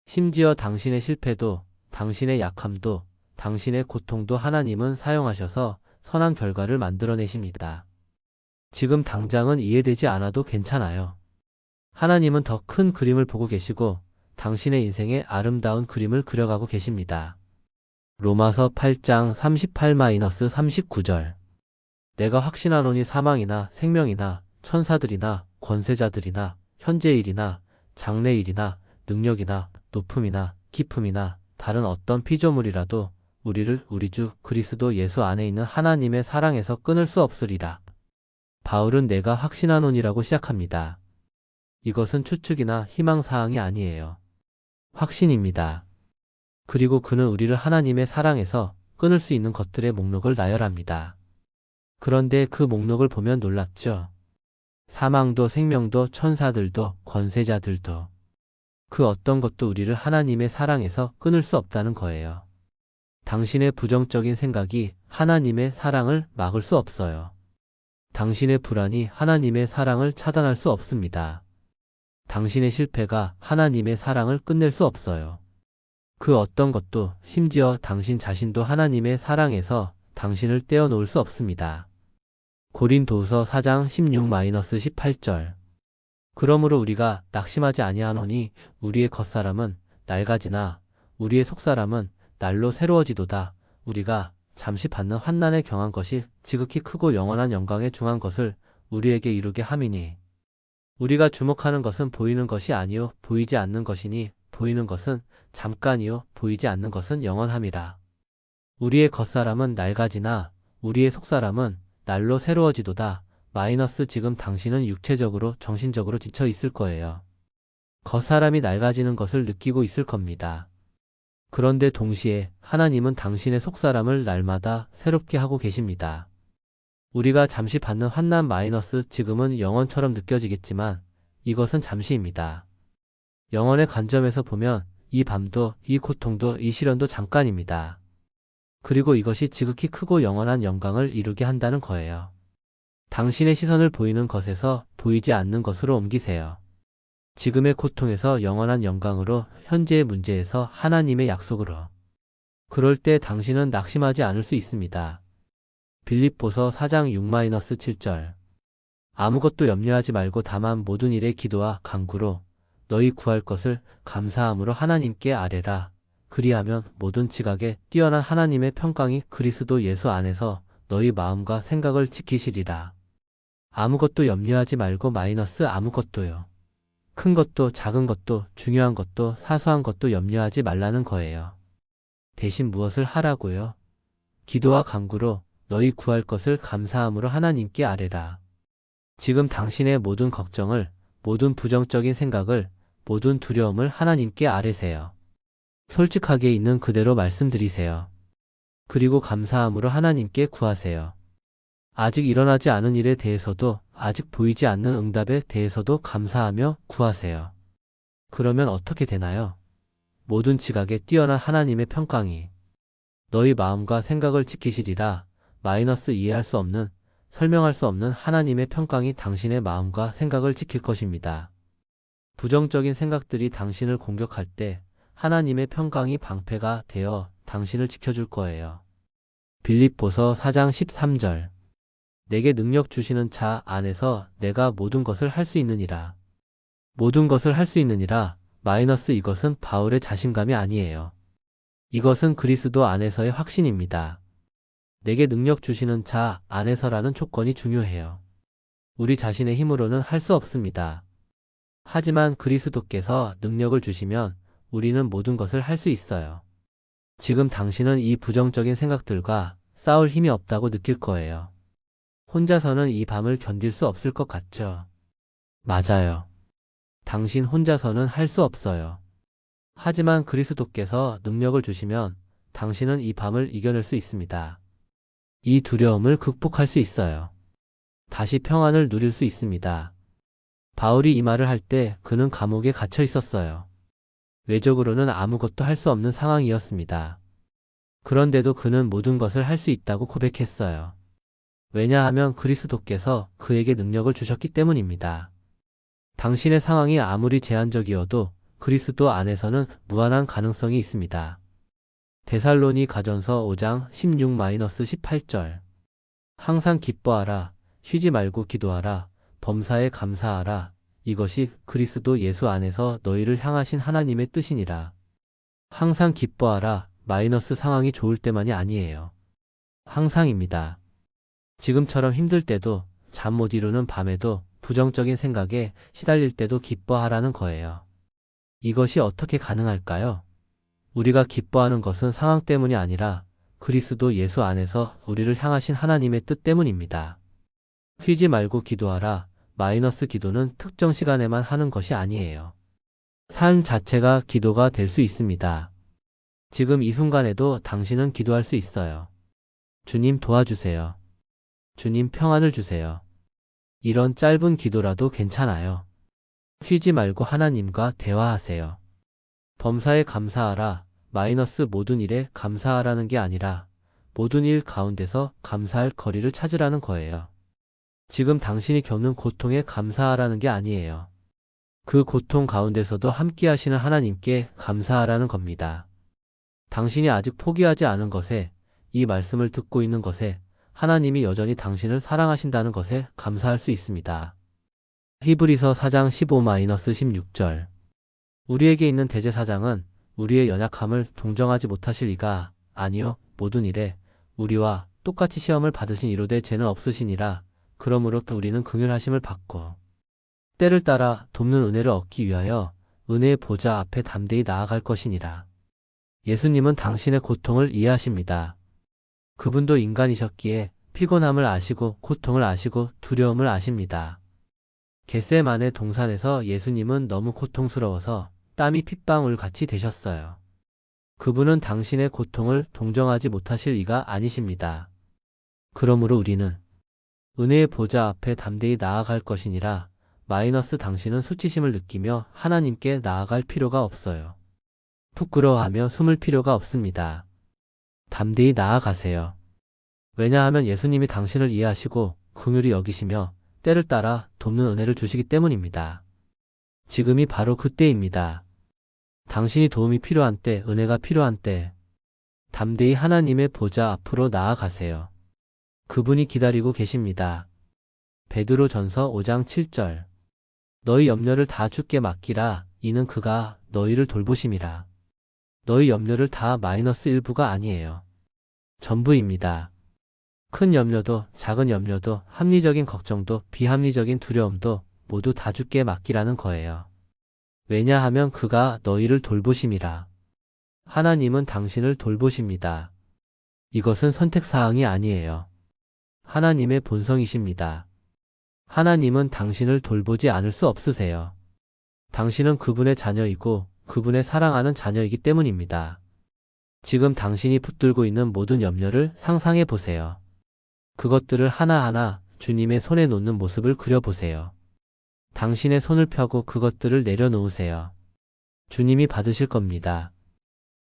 심지어 당신의 실패도, 당신의 약함도, 당신의 고통도 하나님은 사용하셔서 선한 결과를 만들어내십니다. 지금 당장은 이해되지 않아도 괜찮아요. 하나님은 더 큰 그림을 보고 계시고 당신의 인생의 아름다운 그림을 그려가고 계십니다. 로마서 8장 38-39절. 내가 확신하노니 사망이나 생명이나 천사들이나 권세자들이나 현재일이나 장래일이나 능력이나 높음이나 깊음이나 다른 어떤 피조물이라도 우리를 우리 주 그리스도 예수 안에 있는 하나님의 사랑에서 끊을 수 없으리라. 바울은 내가 확신하노니라고 시작합니다. 이것은 추측이나 희망사항이 아니에요. 확신입니다. 그리고 그는 우리를 하나님의 사랑에서 끊을 수 있는 것들의 목록을 나열합니다. 그런데 그 목록을 보면 놀랍죠. 사망도 생명도 천사들도 권세자들도 그 어떤 것도 우리를 하나님의 사랑에서 끊을 수 없다는 거예요. 당신의 부정적인 생각이 하나님의 사랑을 막을 수 없어요. 당신의 불안이 하나님의 사랑을 차단할 수 없습니다. 당신의 실패가 하나님의 사랑을 끝낼 수 없어요. 그 어떤 것도 심지어 당신 자신도 하나님의 사랑에서 당신을 떼어놓을 수 없습니다. 고린도후서 4장 16-18절. 그러므로 우리가 낙심하지 아니하노니 우리의 겉사람은 낡아지나 우리의 속사람은 날로 새로워지도다. 우리가 잠시 받는 환난에 경한 것이 지극히 크고 영원한 영광에 중한 것을 우리에게 이루게 함이니 우리가 주목하는 것은 보이는 것이 아니요 보이지 않는 것이니 보이는 것은 잠깐이요 보이지 않는 것은 영원함이라. 우리의 겉사람은 낡아지나 우리의 속사람은 날로 새로워지도다. 마이너스 지금 당신은 육체적으로 정신적으로 지쳐 있을 거예요. 겉사람이 낡아지는 것을 느끼고 있을 겁니다. 그런데 동시에 하나님은 당신의 속사람을 날마다 새롭게 하고 계십니다. 우리가 잠시 받는 환난 마이너스 지금은 영원처럼 느껴지겠지만 이것은 잠시입니다. 영원의 관점에서 보면 이 밤도 이 고통도 이 시련도 잠깐입니다. 그리고 이것이 지극히 크고 영원한 영광을 이루게 한다는 거예요. 당신의 시선을 보이는 것에서 보이지 않는 것으로 옮기세요. 지금의 고통에서 영원한 영광으로, 현재의 문제에서 하나님의 약속으로. 그럴 때 당신은 낙심하지 않을 수 있습니다. 빌립보서 4장 6-7절. 아무것도 염려하지 말고 다만 모든 일에 기도와 간구로 너희 구할 것을 감사함으로 하나님께 아뢰라. 그리하면 모든 지각에 뛰어난 하나님의 평강이 그리스도 예수 안에서 너희 마음과 생각을 지키시리라. 아무것도 염려하지 말고 마이너스 아무것도요. 큰 것도 작은 것도 중요한 것도 사소한 것도 염려하지 말라는 거예요. 대신 무엇을 하라고요? 기도와 간구로 너희 구할 것을 감사함으로 하나님께 아뢰라. 지금 당신의 모든 걱정을, 모든 부정적인 생각을, 모든 두려움을 하나님께 아뢰세요. 솔직하게 있는 그대로 말씀드리세요. 그리고 감사함으로 하나님께 구하세요. 아직 일어나지 않은 일에 대해서도, 아직 보이지 않는 응답에 대해서도 감사하며 구하세요. 그러면 어떻게 되나요? 모든 지각에 뛰어난 하나님의 평강이 너희 마음과 생각을 지키시리라. 마이너스 이해할 수 없는, 설명할 수 없는 하나님의 평강이 당신의 마음과 생각을 지킬 것입니다. 부정적인 생각들이 당신을 공격할 때 하나님의 평강이 방패가 되어 당신을 지켜줄 거예요. 빌립보서 4장 13절. 내게 능력 주시는 자 안에서 내가 모든 것을 할 수 있느니라. 모든 것을 할 수 있느니라. 마이너스 이것은 바울의 자신감이 아니에요. 이것은 그리스도 안에서의 확신입니다. 내게 능력 주시는 자 안에서라는 조건이 중요해요. 우리 자신의 힘으로는 할 수 없습니다. 하지만 그리스도께서 능력을 주시면 우리는 모든 것을 할 수 있어요. 지금 당신은 이 부정적인 생각들과 싸울 힘이 없다고 느낄 거예요. 혼자서는 이 밤을 견딜 수 없을 것 같죠? 맞아요. 당신 혼자서는 할 수 없어요. 하지만 그리스도께서 능력을 주시면 당신은 이 밤을 이겨낼 수 있습니다. 이 두려움을 극복할 수 있어요. 다시 평안을 누릴 수 있습니다. 바울이 이 말을 할 때 그는 감옥에 갇혀 있었어요. 외적으로는 아무것도 할 수 없는 상황이었습니다. 그런데도 그는 모든 것을 할 수 있다고 고백했어요. 왜냐하면 그리스도께서 그에게 능력을 주셨기 때문입니다. 당신의 상황이 아무리 제한적이어도 그리스도 안에서는 무한한 가능성이 있습니다. 데살로니 가전서 5장 16-18절. 항상 기뻐하라, 쉬지 말고 기도하라, 범사에 감사하라. 이것이 그리스도 예수 안에서 너희를 향하신 하나님의 뜻이니라. 항상 기뻐하라, 마이너스 상황이 좋을 때만이 아니에요. 항상입니다. 지금처럼 힘들 때도, 잠 못 이루는 밤에도, 부정적인 생각에 시달릴 때도 기뻐하라는 거예요. 이것이 어떻게 가능할까요? 우리가 기뻐하는 것은 상황 때문이 아니라 그리스도 예수 안에서 우리를 향하신 하나님의 뜻 때문입니다. 쉬지 말고 기도하라. 마이너스 기도는 특정 시간에만 하는 것이 아니에요. 삶 자체가 기도가 될 수 있습니다. 지금 이 순간에도 당신은 기도할 수 있어요. 주님 도와주세요. 주님 평안을 주세요. 이런 짧은 기도라도 괜찮아요. 쉬지 말고 하나님과 대화하세요. 범사에 감사하라. 마이너스 모든 일에 감사하라는 게 아니라 모든 일 가운데서 감사할 거리를 찾으라는 거예요. 지금 당신이 겪는 고통에 감사하라는 게 아니에요. 그 고통 가운데서도 함께 하시는 하나님께 감사하라는 겁니다. 당신이 아직 포기하지 않은 것에, 이 말씀을 듣고 있는 것에, 하나님이 여전히 당신을 사랑하신다는 것에 감사할 수 있습니다. 히브리서 4장 15-16절. 우리에게 있는 대제사장은 우리의 연약함을 동정하지 못하실 리가 아니요 모든 일에 우리와 똑같이 시험을 받으신 이로되 죄는 없으시니라. 그러므로 우리는 긍휼하심을 받고 때를 따라 돕는 은혜를 얻기 위하여 은혜의 보좌 앞에 담대히 나아갈 것이니라. 예수님은 당신의 고통을 이해하십니다. 그분도 인간이셨기에 피곤함을 아시고 고통을 아시고 두려움을 아십니다. 겟세마네 동산에서 예수님은 너무 고통스러워서 땀이 핏방울 같이 되셨어요. 그분은 당신의 고통을 동정하지 못하실 이가 아니십니다. 그러므로 우리는 은혜의 보좌 앞에 담대히 나아갈 것이니라. 마이너스 당신은 수치심을 느끼며 하나님께 나아갈 필요가 없어요. 부끄러워하며 숨을 필요가 없습니다. 담대히 나아가세요. 왜냐하면 예수님이 당신을 이해하시고 긍휼히 여기시며 때를 따라 돕는 은혜를 주시기 때문입니다. 지금이 바로 그때입니다. 당신이 도움이 필요한 때, 은혜가 필요한 때, 담대히 하나님의 보좌 앞으로 나아가세요. 그분이 기다리고 계십니다. 베드로전서 5장 7절. 너희 염려를 다 주께 맡기라. 이는 그가 너희를 돌보심이라. 너희 염려를 다 마이너스 일부가 아니에요. 전부입니다. 큰 염려도 작은 염려도 합리적인 걱정도 비합리적인 두려움도 모두 다 주께 맡기라는 거예요. 왜냐하면 그가 너희를 돌보심이라. 하나님은 당신을 돌보십니다. 이것은 선택사항이 아니에요. 하나님의 본성이십니다. 하나님은 당신을 돌보지 않을 수 없으세요. 당신은 그분의 자녀이고 그분의 사랑하는 자녀이기 때문입니다. 지금 당신이 붙들고 있는 모든 염려를 상상해 보세요. 그것들을 하나하나 주님의 손에 놓는 모습을 그려보세요. 당신의 손을 펴고 그것들을 내려놓으세요. 주님이 받으실 겁니다.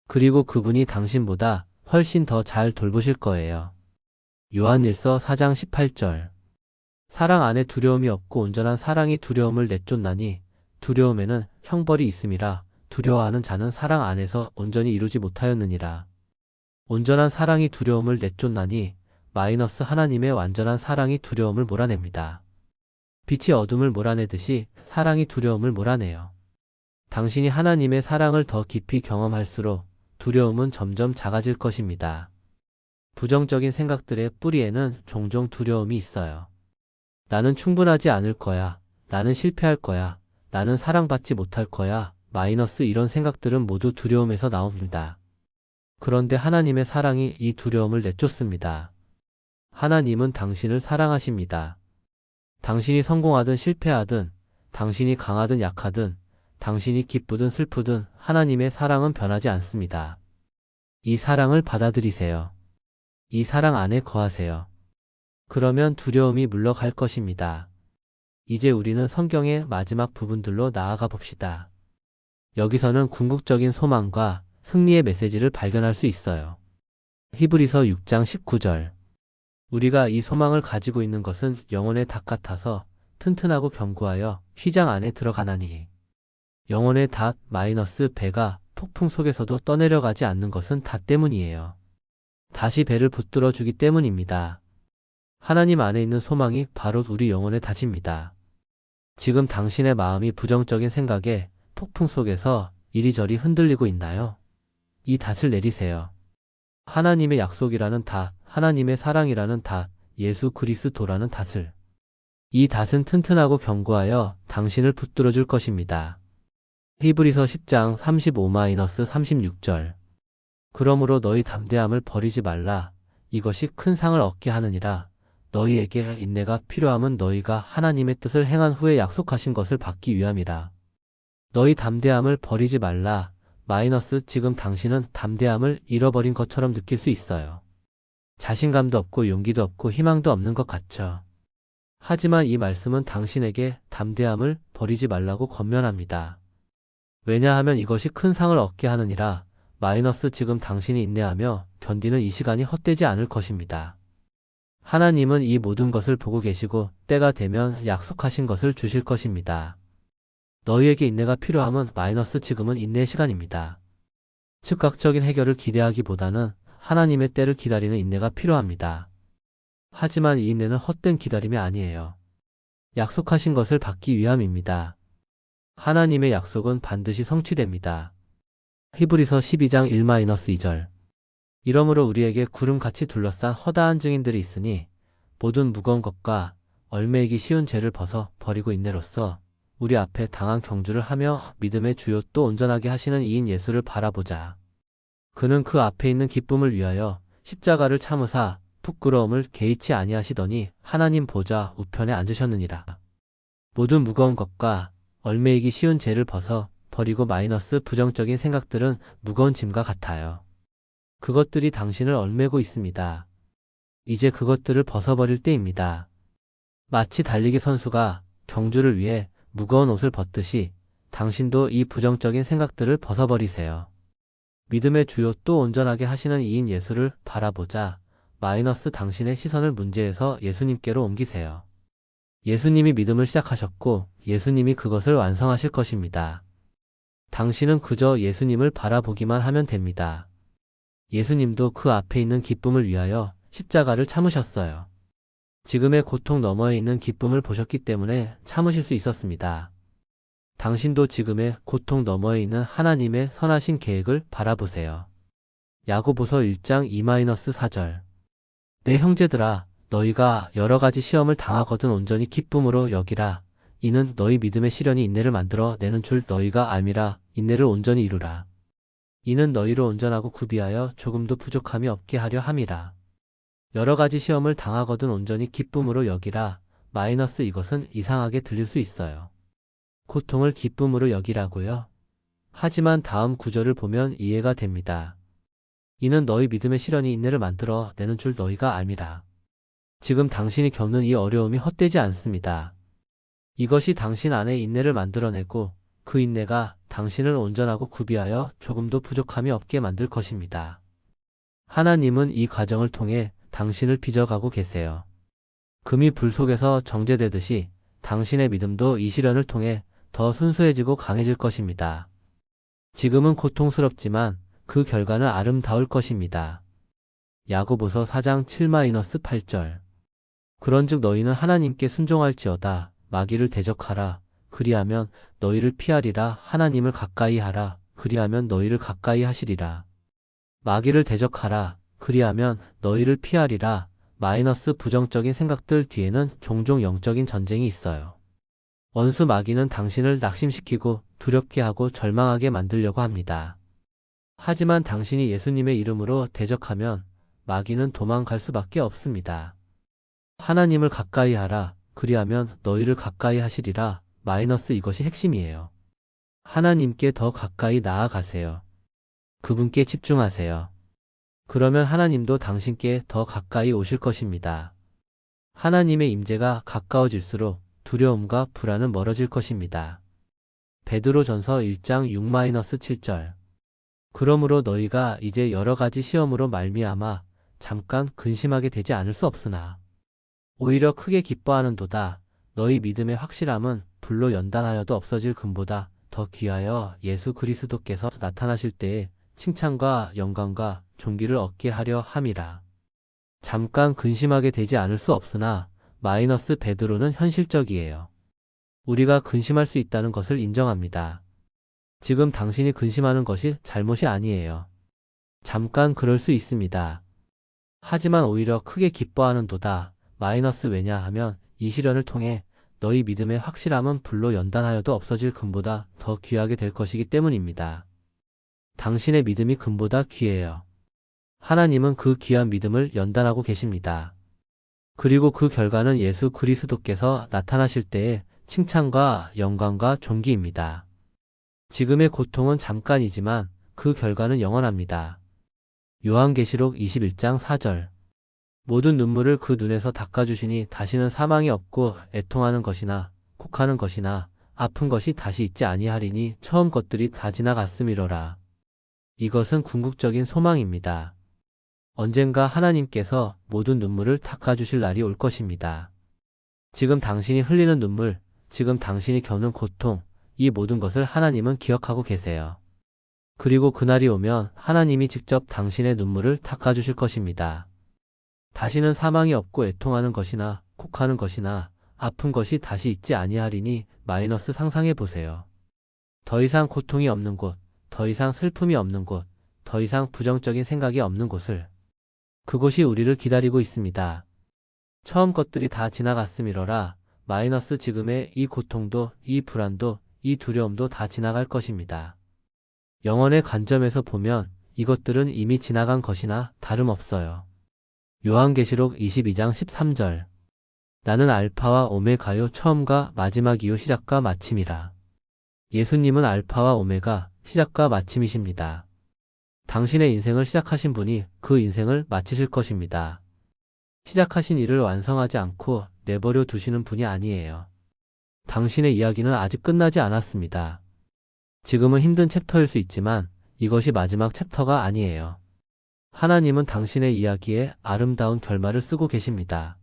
그리고 그분이 당신보다 훨씬 더 잘 돌보실 거예요. 요한일서 4장 18절. 사랑 안에 두려움이 없고 온전한 사랑이 두려움을 내쫓나니 두려움에는 형벌이 있음이라. 두려워하는 자는 사랑 안에서 온전히 이루지 못하였느니라. 온전한 사랑이 두려움을 내쫓나니 마이너스 하나님의 완전한 사랑이 두려움을 몰아냅니다. 빛이 어둠을 몰아내듯이 사랑이 두려움을 몰아내요. 당신이 하나님의 사랑을 더 깊이 경험할수록 두려움은 점점 작아질 것입니다. 부정적인 생각들의 뿌리에는 종종 두려움이 있어요. 나는 충분하지 않을 거야. 나는 실패할 거야. 나는 사랑받지 못할 거야. 마이너스 이런 생각들은 모두 두려움에서 나옵니다. 그런데 하나님의 사랑이 이 두려움을 내쫓습니다. 하나님은 당신을 사랑하십니다. 당신이 성공하든 실패하든, 당신이 강하든 약하든, 당신이 기쁘든 슬프든 하나님의 사랑은 변하지 않습니다. 이 사랑을 받아들이세요. 이 사랑 안에 거하세요. 그러면 두려움이 물러갈 것입니다. 이제 우리는 성경의 마지막 부분들로 나아가 봅시다. 여기서는 궁극적인 소망과 승리의 메시지를 발견할 수 있어요. 히브리서 6장 19절. 우리가 이 소망을 가지고 있는 것은 영혼의 닭 같아서 튼튼하고 견고하여 휘장 안에 들어가나니. 영혼의 닭 마이너스 배가 폭풍 속에서도 떠내려가지 않는 것은 다 때문이에요. 다시 배를 붙들어 주기 때문입니다. 하나님 안에 있는 소망이 바로 우리 영혼의 닷입니다. 지금 당신의 마음이 부정적인 생각에 폭풍 속에서 이리저리 흔들리고 있나요? 이 닷을 내리세요. 하나님의 약속이라는 닷, 하나님의 사랑이라는 닷, 예수 그리스도라는 닷을. 이 닷은 튼튼하고 견고하여 당신을 붙들어 줄 것입니다. 히브리서 10장 35-36절. 그러므로 너희 담대함을 버리지 말라. 이것이 큰 상을 얻게 하느니라. 너희에게 인내가 필요함은 너희가 하나님의 뜻을 행한 후에 약속하신 것을 받기 위함이라. 너희 담대함을 버리지 말라. 마이너스 지금 당신은 담대함을 잃어버린 것처럼 느낄 수 있어요. 자신감도 없고 용기도 없고 희망도 없는 것 같죠. 하지만 이 말씀은 당신에게 담대함을 버리지 말라고 권면합니다. 왜냐하면 이것이 큰 상을 얻게 하느니라. 마이너스 지금 당신이 인내하며 견디는 이 시간이 헛되지 않을 것입니다. 하나님은 이 모든 것을 보고 계시고 때가 되면 약속하신 것을 주실 것입니다. 너희에게 인내가 필요함은 마이너스 지금은 인내의 시간입니다. 즉각적인 해결을 기대하기보다는 하나님의 때를 기다리는 인내가 필요합니다. 하지만 이 인내는 헛된 기다림이 아니에요. 약속하신 것을 받기 위함입니다. 하나님의 약속은 반드시 성취됩니다. 히브리서 12장 1-2절. 이러므로 우리에게 구름같이 둘러싼 허다한 증인들이 있으니 모든 무거운 것과 얼매이기 쉬운 죄를 벗어 버리고 인내로써 우리 앞에 당한 경주를 하며 믿음의 주요 또 온전하게 하시는 이인 예수를 바라보자. 그는 그 앞에 있는 기쁨을 위하여 십자가를 참으사 부끄러움을 개의치 아니하시더니 하나님 보좌 우편에 앉으셨느니라. 모든 무거운 것과 얼매이기 쉬운 죄를 벗어 버리고 마이너스 부정적인 생각들은 무거운 짐과 같아요. 그것들이 당신을 얽매고 있습니다. 이제 그것들을 벗어버릴 때입니다. 마치 달리기 선수가 경주를 위해 무거운 옷을 벗듯이 당신도 이 부정적인 생각들을 벗어버리세요. 믿음의 주요 또 온전하게 하시는 이인 예수를 바라보자. 마이너스 당신의 시선을 문제에서 예수님께로 옮기세요. 예수님이 믿음을 시작하셨고 예수님이 그것을 완성하실 것입니다. 당신은 그저 예수님을 바라보기만 하면 됩니다. 예수님도 그 앞에 있는 기쁨을 위하여 십자가를 참으셨어요. 지금의 고통 너머에 있는 기쁨을 보셨기 때문에 참으실 수 있었습니다. 당신도 지금의 고통 너머에 있는 하나님의 선하신 계획을 바라보세요. 야고보서 1장 2-4절. 내 형제들아, 너희가 여러 가지 시험을 당하거든 온전히 기쁨으로 여기라. 이는 너희 믿음의 시련이 인내를 만들어 내는 줄 너희가 알미라. 인내를 온전히 이루라. 이는 너희를 온전하고 구비하여 조금도 부족함이 없게 하려 함이라. 여러 가지 시험을 당하거든 온전히 기쁨으로 여기라. 마이너스 이것은 이상하게 들릴 수 있어요. 고통을 기쁨으로 여기라고요? 하지만 다음 구절을 보면 이해가 됩니다. 이는 너희 믿음의 시련이 인내를 만들어 내는 줄 너희가 알미라. 지금 당신이 겪는 이 어려움이 헛되지 않습니다. 이것이 당신 안에 인내를 만들어내고 그 인내가 당신을 온전하고 구비하여 조금도 부족함이 없게 만들 것입니다. 하나님은 이 과정을 통해 당신을 빚어가고 계세요. 금이 불 속에서 정제되듯이 당신의 믿음도 이 시련을 통해 더 순수해지고 강해질 것입니다. 지금은 고통스럽지만 그 결과는 아름다울 것입니다. 야고보서 4장 7-8절. 그런즉 너희는 하나님께 순종할지어다. 마귀를 대적하라. 그리하면 너희를 피하리라. 하나님을 가까이 하라. 그리하면 너희를 가까이 하시리라. 마귀를 대적하라. 그리하면 너희를 피하리라. 마이너스 부정적인 생각들 뒤에는 종종 영적인 전쟁이 있어요. 원수 마귀는 당신을 낙심시키고 두렵게 하고 절망하게 만들려고 합니다. 하지만 당신이 예수님의 이름으로 대적하면 마귀는 도망갈 수밖에 없습니다. 하나님을 가까이 하라. 그리하면 너희를 가까이 하시리라. 마이너스 이것이 핵심이에요. 하나님께 더 가까이 나아가세요. 그분께 집중하세요. 그러면 하나님도 당신께 더 가까이 오실 것입니다. 하나님의 임재가 가까워질수록 두려움과 불안은 멀어질 것입니다. 베드로전서 1장 6-7절. 그러므로 너희가 이제 여러 가지 시험으로 말미암아 잠깐 근심하게 되지 않을 수 없으나 오히려 크게 기뻐하는도다. 너희 믿음의 확실함은 불로 연단하여도 없어질 금보다 더 귀하여 예수 그리스도께서 나타나실 때에 칭찬과 영광과 존귀를 얻게 하려 함이라. 잠깐 근심하게 되지 않을 수 없으나 마이너스 베드로는 현실적이에요. 우리가 근심할 수 있다는 것을 인정합니다. 지금 당신이 근심하는 것이 잘못이 아니에요. 잠깐 그럴 수 있습니다. 하지만 오히려 크게 기뻐하는도다. 마이너스 왜냐하면 이 시련을 통해 너희 믿음의 확실함은 불로 연단하여도 없어질 금보다 더 귀하게 될 것이기 때문입니다. 당신의 믿음이 금보다 귀해요. 하나님은 그 귀한 믿음을 연단하고 계십니다. 그리고 그 결과는 예수 그리스도께서 나타나실 때의 칭찬과 영광과 존귀입니다. 지금의 고통은 잠깐이지만 그 결과는 영원합니다. 요한계시록 21장 4절. 모든 눈물을 그 눈에서 닦아주시니 다시는 사망이 없고 애통하는 것이나 곡하는 것이나 아픈 것이 다시 있지 아니하리니 처음 것들이 다 지나갔음이로라. 이것은 궁극적인 소망입니다. 언젠가 하나님께서 모든 눈물을 닦아주실 날이 올 것입니다. 지금 당신이 흘리는 눈물, 지금 당신이 겪는 고통, 이 모든 것을 하나님은 기억하고 계세요. 그리고 그날이 오면 하나님이 직접 당신의 눈물을 닦아주실 것입니다. 다시는 사망이 없고 애통하는 것이나 곡하는 것이나 아픈 것이 다시 있지 아니하리니 마이너스 상상해 보세요. 더 이상 고통이 없는 곳, 더 이상 슬픔이 없는 곳, 더 이상 부정적인 생각이 없는 곳을. 그곳이 우리를 기다리고 있습니다. 처음 것들이 다 지나갔음이로라. 마이너스 지금의 이 고통도, 이 불안도, 이 두려움도 다 지나갈 것입니다. 영혼의 관점에서 보면 이것들은 이미 지나간 것이나 다름없어요. 요한계시록 22장 13절. 나는 알파와 오메가요 처음과 마지막이요 시작과 마침이라. 예수님은 알파와 오메가, 시작과 마침이십니다. 당신의 인생을 시작하신 분이 그 인생을 마치실 것입니다. 시작하신 일을 완성하지 않고 내버려 두시는 분이 아니에요. 당신의 이야기는 아직 끝나지 않았습니다. 지금은 힘든 챕터일 수 있지만 이것이 마지막 챕터가 아니에요. 하나님은 당신의 이야기에 아름다운 결말을 쓰고 계십니다.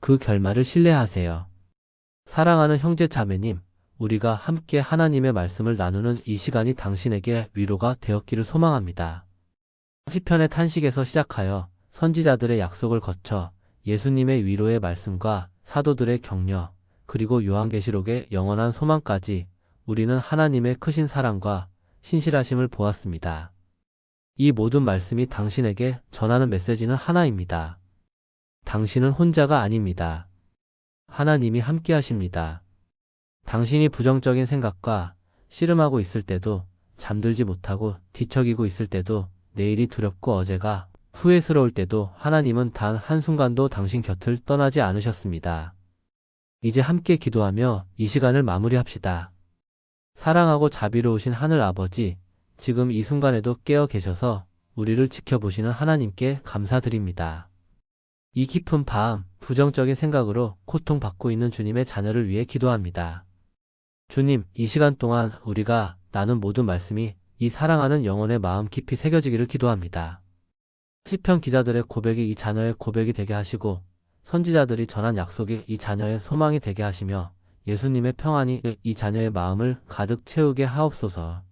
그 결말을 신뢰하세요. 사랑하는 형제 자매님, 우리가 함께 하나님의 말씀을 나누는 이 시간이 당신에게 위로가 되었기를 소망합니다. 시편의 탄식에서 시작하여 선지자들의 약속을 거쳐 예수님의 위로의 말씀과 사도들의 격려, 그리고 요한계시록의 영원한 소망까지 우리는 하나님의 크신 사랑과 신실하심을 보았습니다. 이 모든 말씀이 당신에게 전하는 메시지는 하나입니다. 당신은 혼자가 아닙니다. 하나님이 함께 하십니다. 당신이 부정적인 생각과 씨름하고 있을 때도, 잠들지 못하고 뒤척이고 있을 때도, 내일이 두렵고 어제가 후회스러울 때도 하나님은 단 한순간도 당신 곁을 떠나지 않으셨습니다. 이제 함께 기도하며 이 시간을 마무리합시다. 사랑하고 자비로우신 하늘 아버지, 지금 이 순간에도 깨어 계셔서 우리를 지켜보시는 하나님께 감사드립니다. 이 깊은 밤, 부정적인 생각으로 고통받고 있는 주님의 자녀를 위해 기도합니다. 주님, 이 시간 동안 우리가 나눈 모든 말씀이 이 사랑하는 영혼의 마음 깊이 새겨지기를 기도합니다. 시편 기자들의 고백이 이 자녀의 고백이 되게 하시고, 선지자들이 전한 약속이 이 자녀의 소망이 되게 하시며, 예수님의 평안이 이 자녀의 마음을 가득 채우게 하옵소서.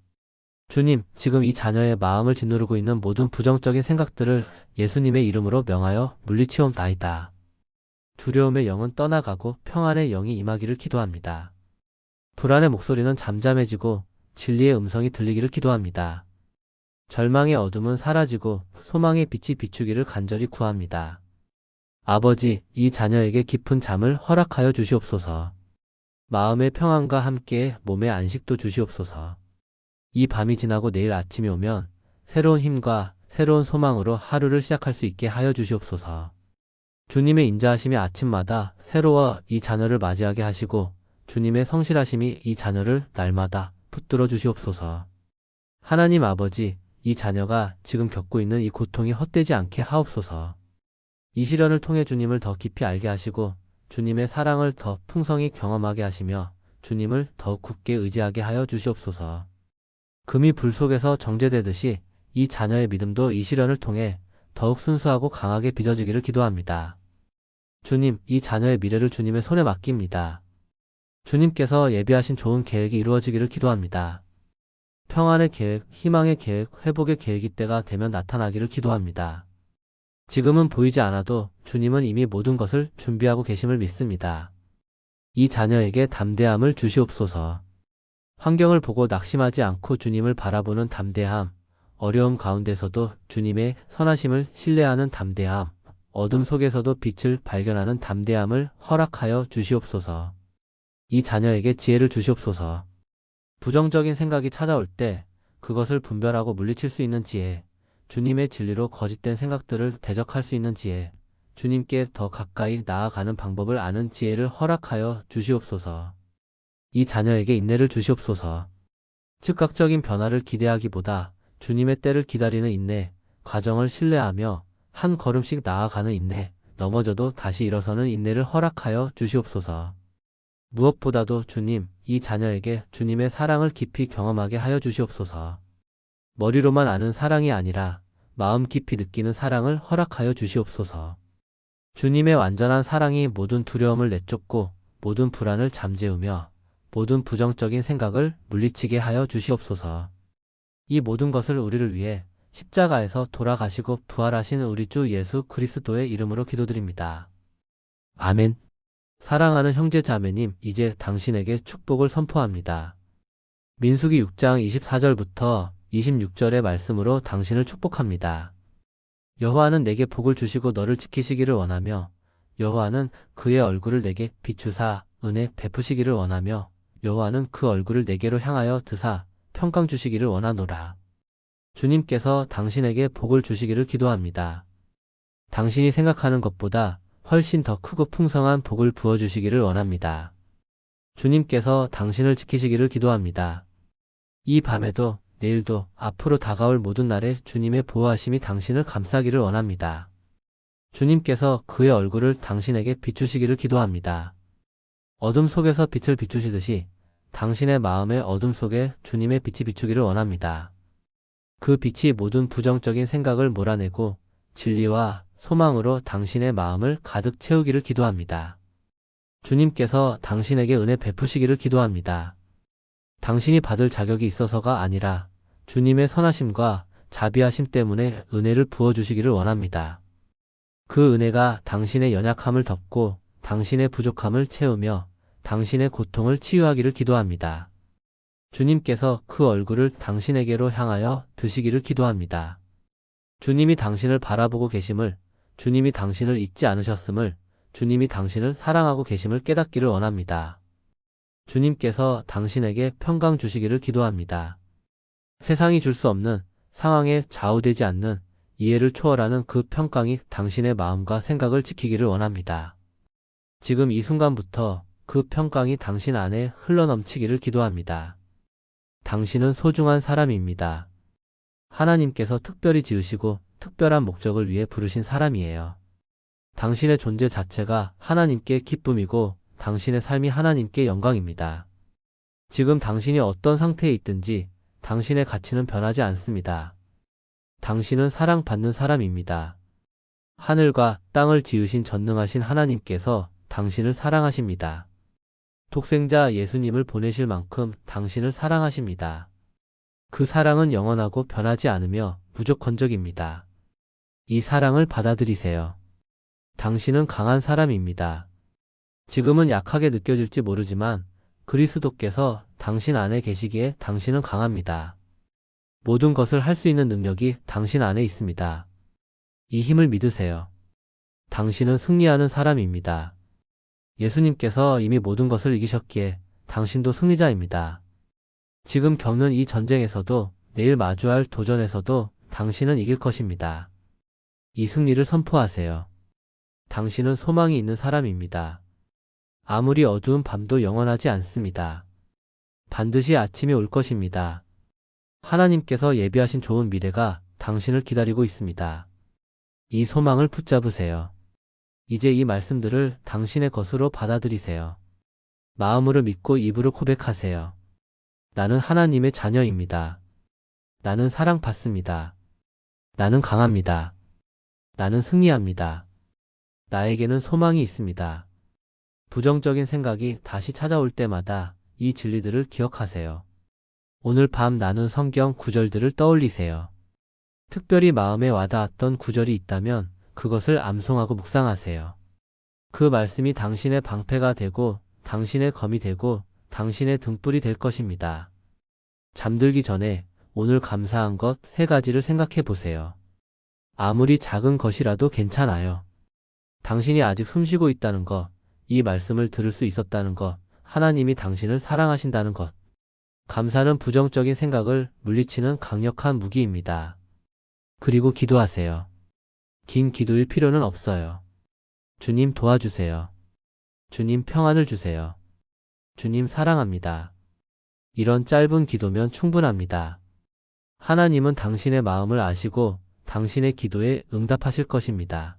주님, 지금 이 자녀의 마음을 짓누르고 있는 모든 부정적인 생각들을 예수님의 이름으로 명하여 물리치옵나이다. 두려움의 영은 떠나가고 평안의 영이 임하기를 기도합니다. 불안의 목소리는 잠잠해지고 진리의 음성이 들리기를 기도합니다. 절망의 어둠은 사라지고 소망의 빛이 비추기를 간절히 구합니다. 아버지, 이 자녀에게 깊은 잠을 허락하여 주시옵소서. 마음의 평안과 함께 몸의 안식도 주시옵소서. 이 밤이 지나고 내일 아침이 오면 새로운 힘과 새로운 소망으로 하루를 시작할 수 있게 하여 주시옵소서. 주님의 인자하심이 아침마다 새로워 이 자녀를 맞이하게 하시고, 주님의 성실하심이 이 자녀를 날마다 붙들어 주시옵소서. 하나님 아버지, 이 자녀가 지금 겪고 있는 이 고통이 헛되지 않게 하옵소서. 이 시련을 통해 주님을 더 깊이 알게 하시고, 주님의 사랑을 더 풍성히 경험하게 하시며, 주님을 더 굳게 의지하게 하여 주시옵소서. 금이 불 속에서 정제되듯이 이 자녀의 믿음도 이 시련을 통해 더욱 순수하고 강하게 빚어지기를 기도합니다. 주님, 이 자녀의 미래를 주님의 손에 맡깁니다. 주님께서 예비하신 좋은 계획이 이루어지기를 기도합니다. 평안의 계획, 희망의 계획, 회복의 계획이 때가 되면 나타나기를 기도합니다. 지금은 보이지 않아도 주님은 이미 모든 것을 준비하고 계심을 믿습니다. 이 자녀에게 담대함을 주시옵소서. 환경을 보고 낙심하지 않고 주님을 바라보는 담대함, 어려움 가운데서도 주님의 선하심을 신뢰하는 담대함, 어둠 속에서도 빛을 발견하는 담대함을 허락하여 주시옵소서. 이 자녀에게 지혜를 주시옵소서. 부정적인 생각이 찾아올 때 그것을 분별하고 물리칠 수 있는 지혜, 주님의 진리로 거짓된 생각들을 대적할 수 있는 지혜, 주님께 더 가까이 나아가는 방법을 아는 지혜를 허락하여 주시옵소서. 이 자녀에게 인내를 주시옵소서. 즉각적인 변화를 기대하기보다 주님의 때를 기다리는 인내, 과정을 신뢰하며 한 걸음씩 나아가는 인내, 넘어져도 다시 일어서는 인내를 허락하여 주시옵소서. 무엇보다도 주님, 이 자녀에게 주님의 사랑을 깊이 경험하게 하여 주시옵소서. 머리로만 아는 사랑이 아니라 마음 깊이 느끼는 사랑을 허락하여 주시옵소서. 주님의 완전한 사랑이 모든 두려움을 내쫓고 모든 불안을 잠재우며 모든 부정적인 생각을 물리치게 하여 주시옵소서. 이 모든 것을 우리를 위해 십자가에서 돌아가시고 부활하신 우리 주 예수 그리스도의 이름으로 기도드립니다. 아멘. 사랑하는 형제 자매님, 이제 당신에게 축복을 선포합니다. 민수기 6장 24절부터 26절의 말씀으로 당신을 축복합니다. 여호와는 내게 복을 주시고 너를 지키시기를 원하며, 여호와는 그의 얼굴을 내게 비추사 은혜 베푸시기를 원하며, 여호와는 그 얼굴을 내게로 향하여 드사 평강 주시기를 원하노라. 주님께서 당신에게 복을 주시기를 기도합니다. 당신이 생각하는 것보다 훨씬 더 크고 풍성한 복을 부어주시기를 원합니다. 주님께서 당신을 지키시기를 기도합니다. 이 밤에도 내일도 앞으로 다가올 모든 날에 주님의 보호하심이 당신을 감싸기를 원합니다. 주님께서 그의 얼굴을 당신에게 비추시기를 기도합니다. 어둠 속에서 빛을 비추시듯이 당신의 마음의 어둠 속에 주님의 빛이 비추기를 원합니다. 그 빛이 모든 부정적인 생각을 몰아내고 진리와 소망으로 당신의 마음을 가득 채우기를 기도합니다. 주님께서 당신에게 은혜 베푸시기를 기도합니다. 당신이 받을 자격이 있어서가 아니라 주님의 선하심과 자비하심 때문에 은혜를 부어주시기를 원합니다. 그 은혜가 당신의 연약함을 덮고 당신의 부족함을 채우며 당신의 고통을 치유하기를 기도합니다. 주님께서 그 얼굴을 당신에게로 향하여 드시기를 기도합니다. 주님이 당신을 바라보고 계심을, 주님이 당신을 잊지 않으셨음을, 주님이 당신을 사랑하고 계심을 깨닫기를 원합니다. 주님께서 당신에게 평강 주시기를 기도합니다. 세상이 줄 수 없는, 상황에 좌우되지 않는, 이해를 초월하는 그 평강이 당신의 마음과 생각을 지키기를 원합니다. 지금 이 순간부터 그 평강이 당신 안에 흘러넘치기를 기도합니다. 당신은 소중한 사람입니다. 하나님께서 특별히 지으시고 특별한 목적을 위해 부르신 사람이에요. 당신의 존재 자체가 하나님께 기쁨이고 당신의 삶이 하나님께 영광입니다. 지금 당신이 어떤 상태에 있든지 당신의 가치는 변하지 않습니다. 당신은 사랑받는 사람입니다. 하늘과 땅을 지으신 전능하신 하나님께서 당신을 사랑하십니다. 독생자 예수님을 보내실 만큼 당신을 사랑하십니다. 그 사랑은 영원하고 변하지 않으며 무조건적입니다. 이 사랑을 받아들이세요. 당신은 강한 사람입니다. 지금은 약하게 느껴질지 모르지만 그리스도께서 당신 안에 계시기에 당신은 강합니다. 모든 것을 할 수 있는 능력이 당신 안에 있습니다. 이 힘을 믿으세요. 당신은 승리하는 사람입니다. 예수님께서 이미 모든 것을 이기셨기에 당신도 승리자입니다. 지금 겪는 이 전쟁에서도 내일 마주할 도전에서도 당신은 이길 것입니다. 이 승리를 선포하세요. 당신은 소망이 있는 사람입니다. 아무리 어두운 밤도 영원하지 않습니다. 반드시 아침이 올 것입니다. 하나님께서 예비하신 좋은 미래가 당신을 기다리고 있습니다. 이 소망을 붙잡으세요. 이제 이 말씀들을 당신의 것으로 받아들이세요. 마음으로 믿고 입으로 고백하세요. 나는 하나님의 자녀입니다. 나는 사랑받습니다. 나는 강합니다. 나는 승리합니다. 나에게는 소망이 있습니다. 부정적인 생각이 다시 찾아올 때마다 이 진리들을 기억하세요. 오늘 밤 나눈 성경 구절들을 떠올리세요. 특별히 마음에 와닿았던 구절이 있다면 그것을 암송하고 묵상하세요. 그 말씀이 당신의 방패가 되고 당신의 검이 되고 당신의 등불이 될 것입니다. 잠들기 전에 오늘 감사한 것 3가지를 생각해 보세요. 아무리 작은 것이라도 괜찮아요. 당신이 아직 숨쉬고 있다는 것, 이 말씀을 들을 수 있었다는 것, 하나님이 당신을 사랑하신다는 것. 감사는 부정적인 생각을 물리치는 강력한 무기입니다. 그리고 기도하세요. 긴 기도일 필요는 없어요. 주님 도와주세요. 주님 평안을 주세요. 주님 사랑합니다. 이런 짧은 기도면 충분합니다. 하나님은 당신의 마음을 아시고 당신의 기도에 응답하실 것입니다.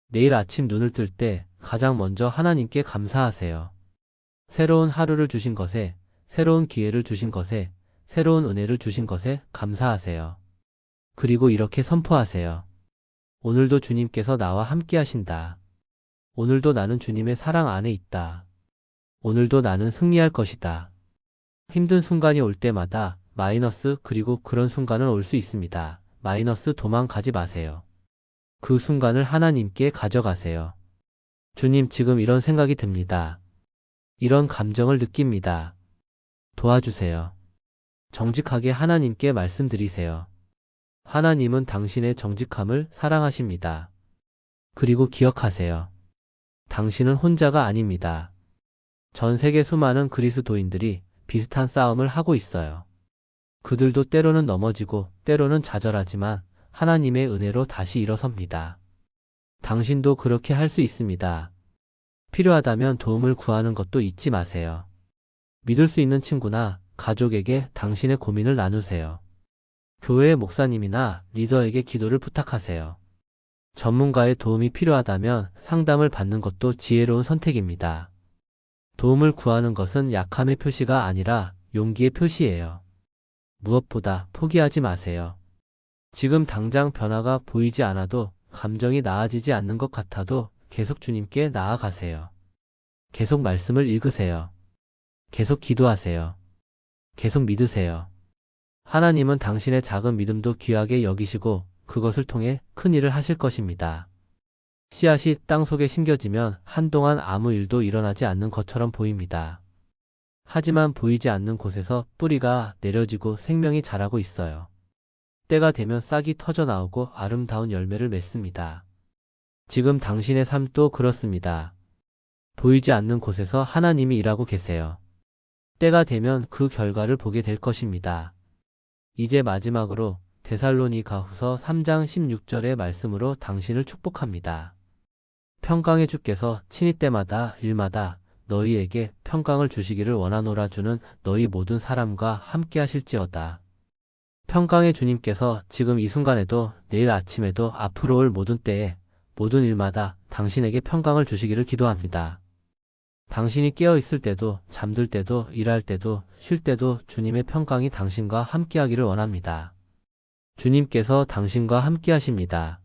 내일 아침 눈을 뜰 때 가장 먼저 하나님께 감사하세요. 새로운 하루를 주신 것에, 새로운 기회를 주신 것에, 새로운 은혜를 주신 것에 감사하세요. 그리고 이렇게 선포하세요. 오늘도 주님께서 나와 함께 하신다. 오늘도 나는 주님의 사랑 안에 있다. 오늘도 나는 승리할 것이다. 힘든 순간이 올 때마다 마이너스 그리고 그런 순간은 올 수 있습니다. 마이너스 도망가지 마세요. 그 순간을 하나님께 가져가세요. 주님 지금 이런 생각이 듭니다. 이런 감정을 느낍니다. 도와주세요. 정직하게 하나님께 말씀드리세요. 하나님은 당신의 정직함을 사랑하십니다. 그리고 기억하세요. 당신은 혼자가 아닙니다. 전 세계 수많은 그리스도인들이 비슷한 싸움을 하고 있어요. 그들도 때로는 넘어지고 때로는 좌절하지만 하나님의 은혜로 다시 일어섭니다. 당신도 그렇게 할 수 있습니다. 필요하다면 도움을 구하는 것도 잊지 마세요. 믿을 수 있는 친구나 가족에게 당신의 고민을 나누세요. 교회의 목사님이나 리더에게 기도를 부탁하세요. 전문가의 도움이 필요하다면 상담을 받는 것도 지혜로운 선택입니다. 도움을 구하는 것은 약함의 표시가 아니라 용기의 표시예요. 무엇보다 포기하지 마세요. 지금 당장 변화가 보이지 않아도 감정이 나아지지 않는 것 같아도 계속 주님께 나아가세요. 계속 말씀을 읽으세요. 계속 기도하세요. 계속 믿으세요. 하나님은 당신의 작은 믿음도 귀하게 여기시고 그것을 통해 큰 일을 하실 것입니다. 씨앗이 땅 속에 심겨지면 한동안 아무 일도 일어나지 않는 것처럼 보입니다. 하지만 보이지 않는 곳에서 뿌리가 내려지고 생명이 자라고 있어요. 때가 되면 싹이 터져 나오고 아름다운 열매를 맺습니다. 지금 당신의 삶도 그렇습니다. 보이지 않는 곳에서 하나님이 일하고 계세요. 때가 되면 그 결과를 보게 될 것입니다. 이제 마지막으로 데살로니가후서 3장 16절의 말씀으로 당신을 축복합니다. 평강의 주께서 친히 때마다 일마다 너희에게 평강을 주시기를 원하노라. 주는 너희 모든 사람과 함께 하실지어다. 평강의 주님께서 지금 이 순간에도 내일 아침에도 앞으로 올 모든 때에 모든 일마다 당신에게 평강을 주시기를 기도합니다. 당신이 깨어 있을 때도 잠들 때도 일할 때도 쉴 때도 주님의 평강이 당신과 함께하기를 원합니다. 주님께서 당신과 함께 하십니다.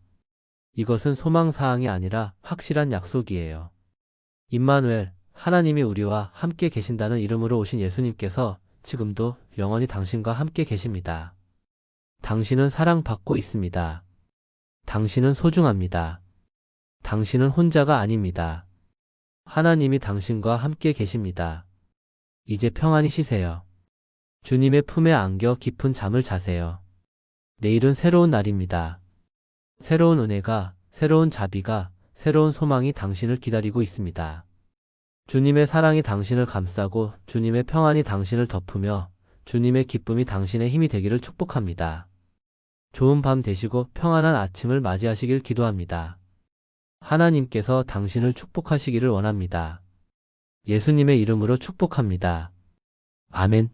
이것은 소망사항이 아니라 확실한 약속이에요. 임마누엘, 하나님이 우리와 함께 계신다는 이름으로 오신 예수님께서 지금도 영원히 당신과 함께 계십니다. 당신은 사랑받고 있습니다. 당신은 소중합니다. 당신은 혼자가 아닙니다. 하나님이 당신과 함께 계십니다. 이제 평안히 쉬세요. 주님의 품에 안겨 깊은 잠을 자세요. 내일은 새로운 날입니다. 새로운 은혜가, 새로운 자비가, 새로운 소망이 당신을 기다리고 있습니다. 주님의 사랑이 당신을 감싸고 주님의 평안이 당신을 덮으며 주님의 기쁨이 당신의 힘이 되기를 축복합니다. 좋은 밤 되시고 평안한 아침을 맞이하시길 기도합니다. 하나님께서 당신을 축복하시기를 원합니다. 예수님의 이름으로 축복합니다. 아멘.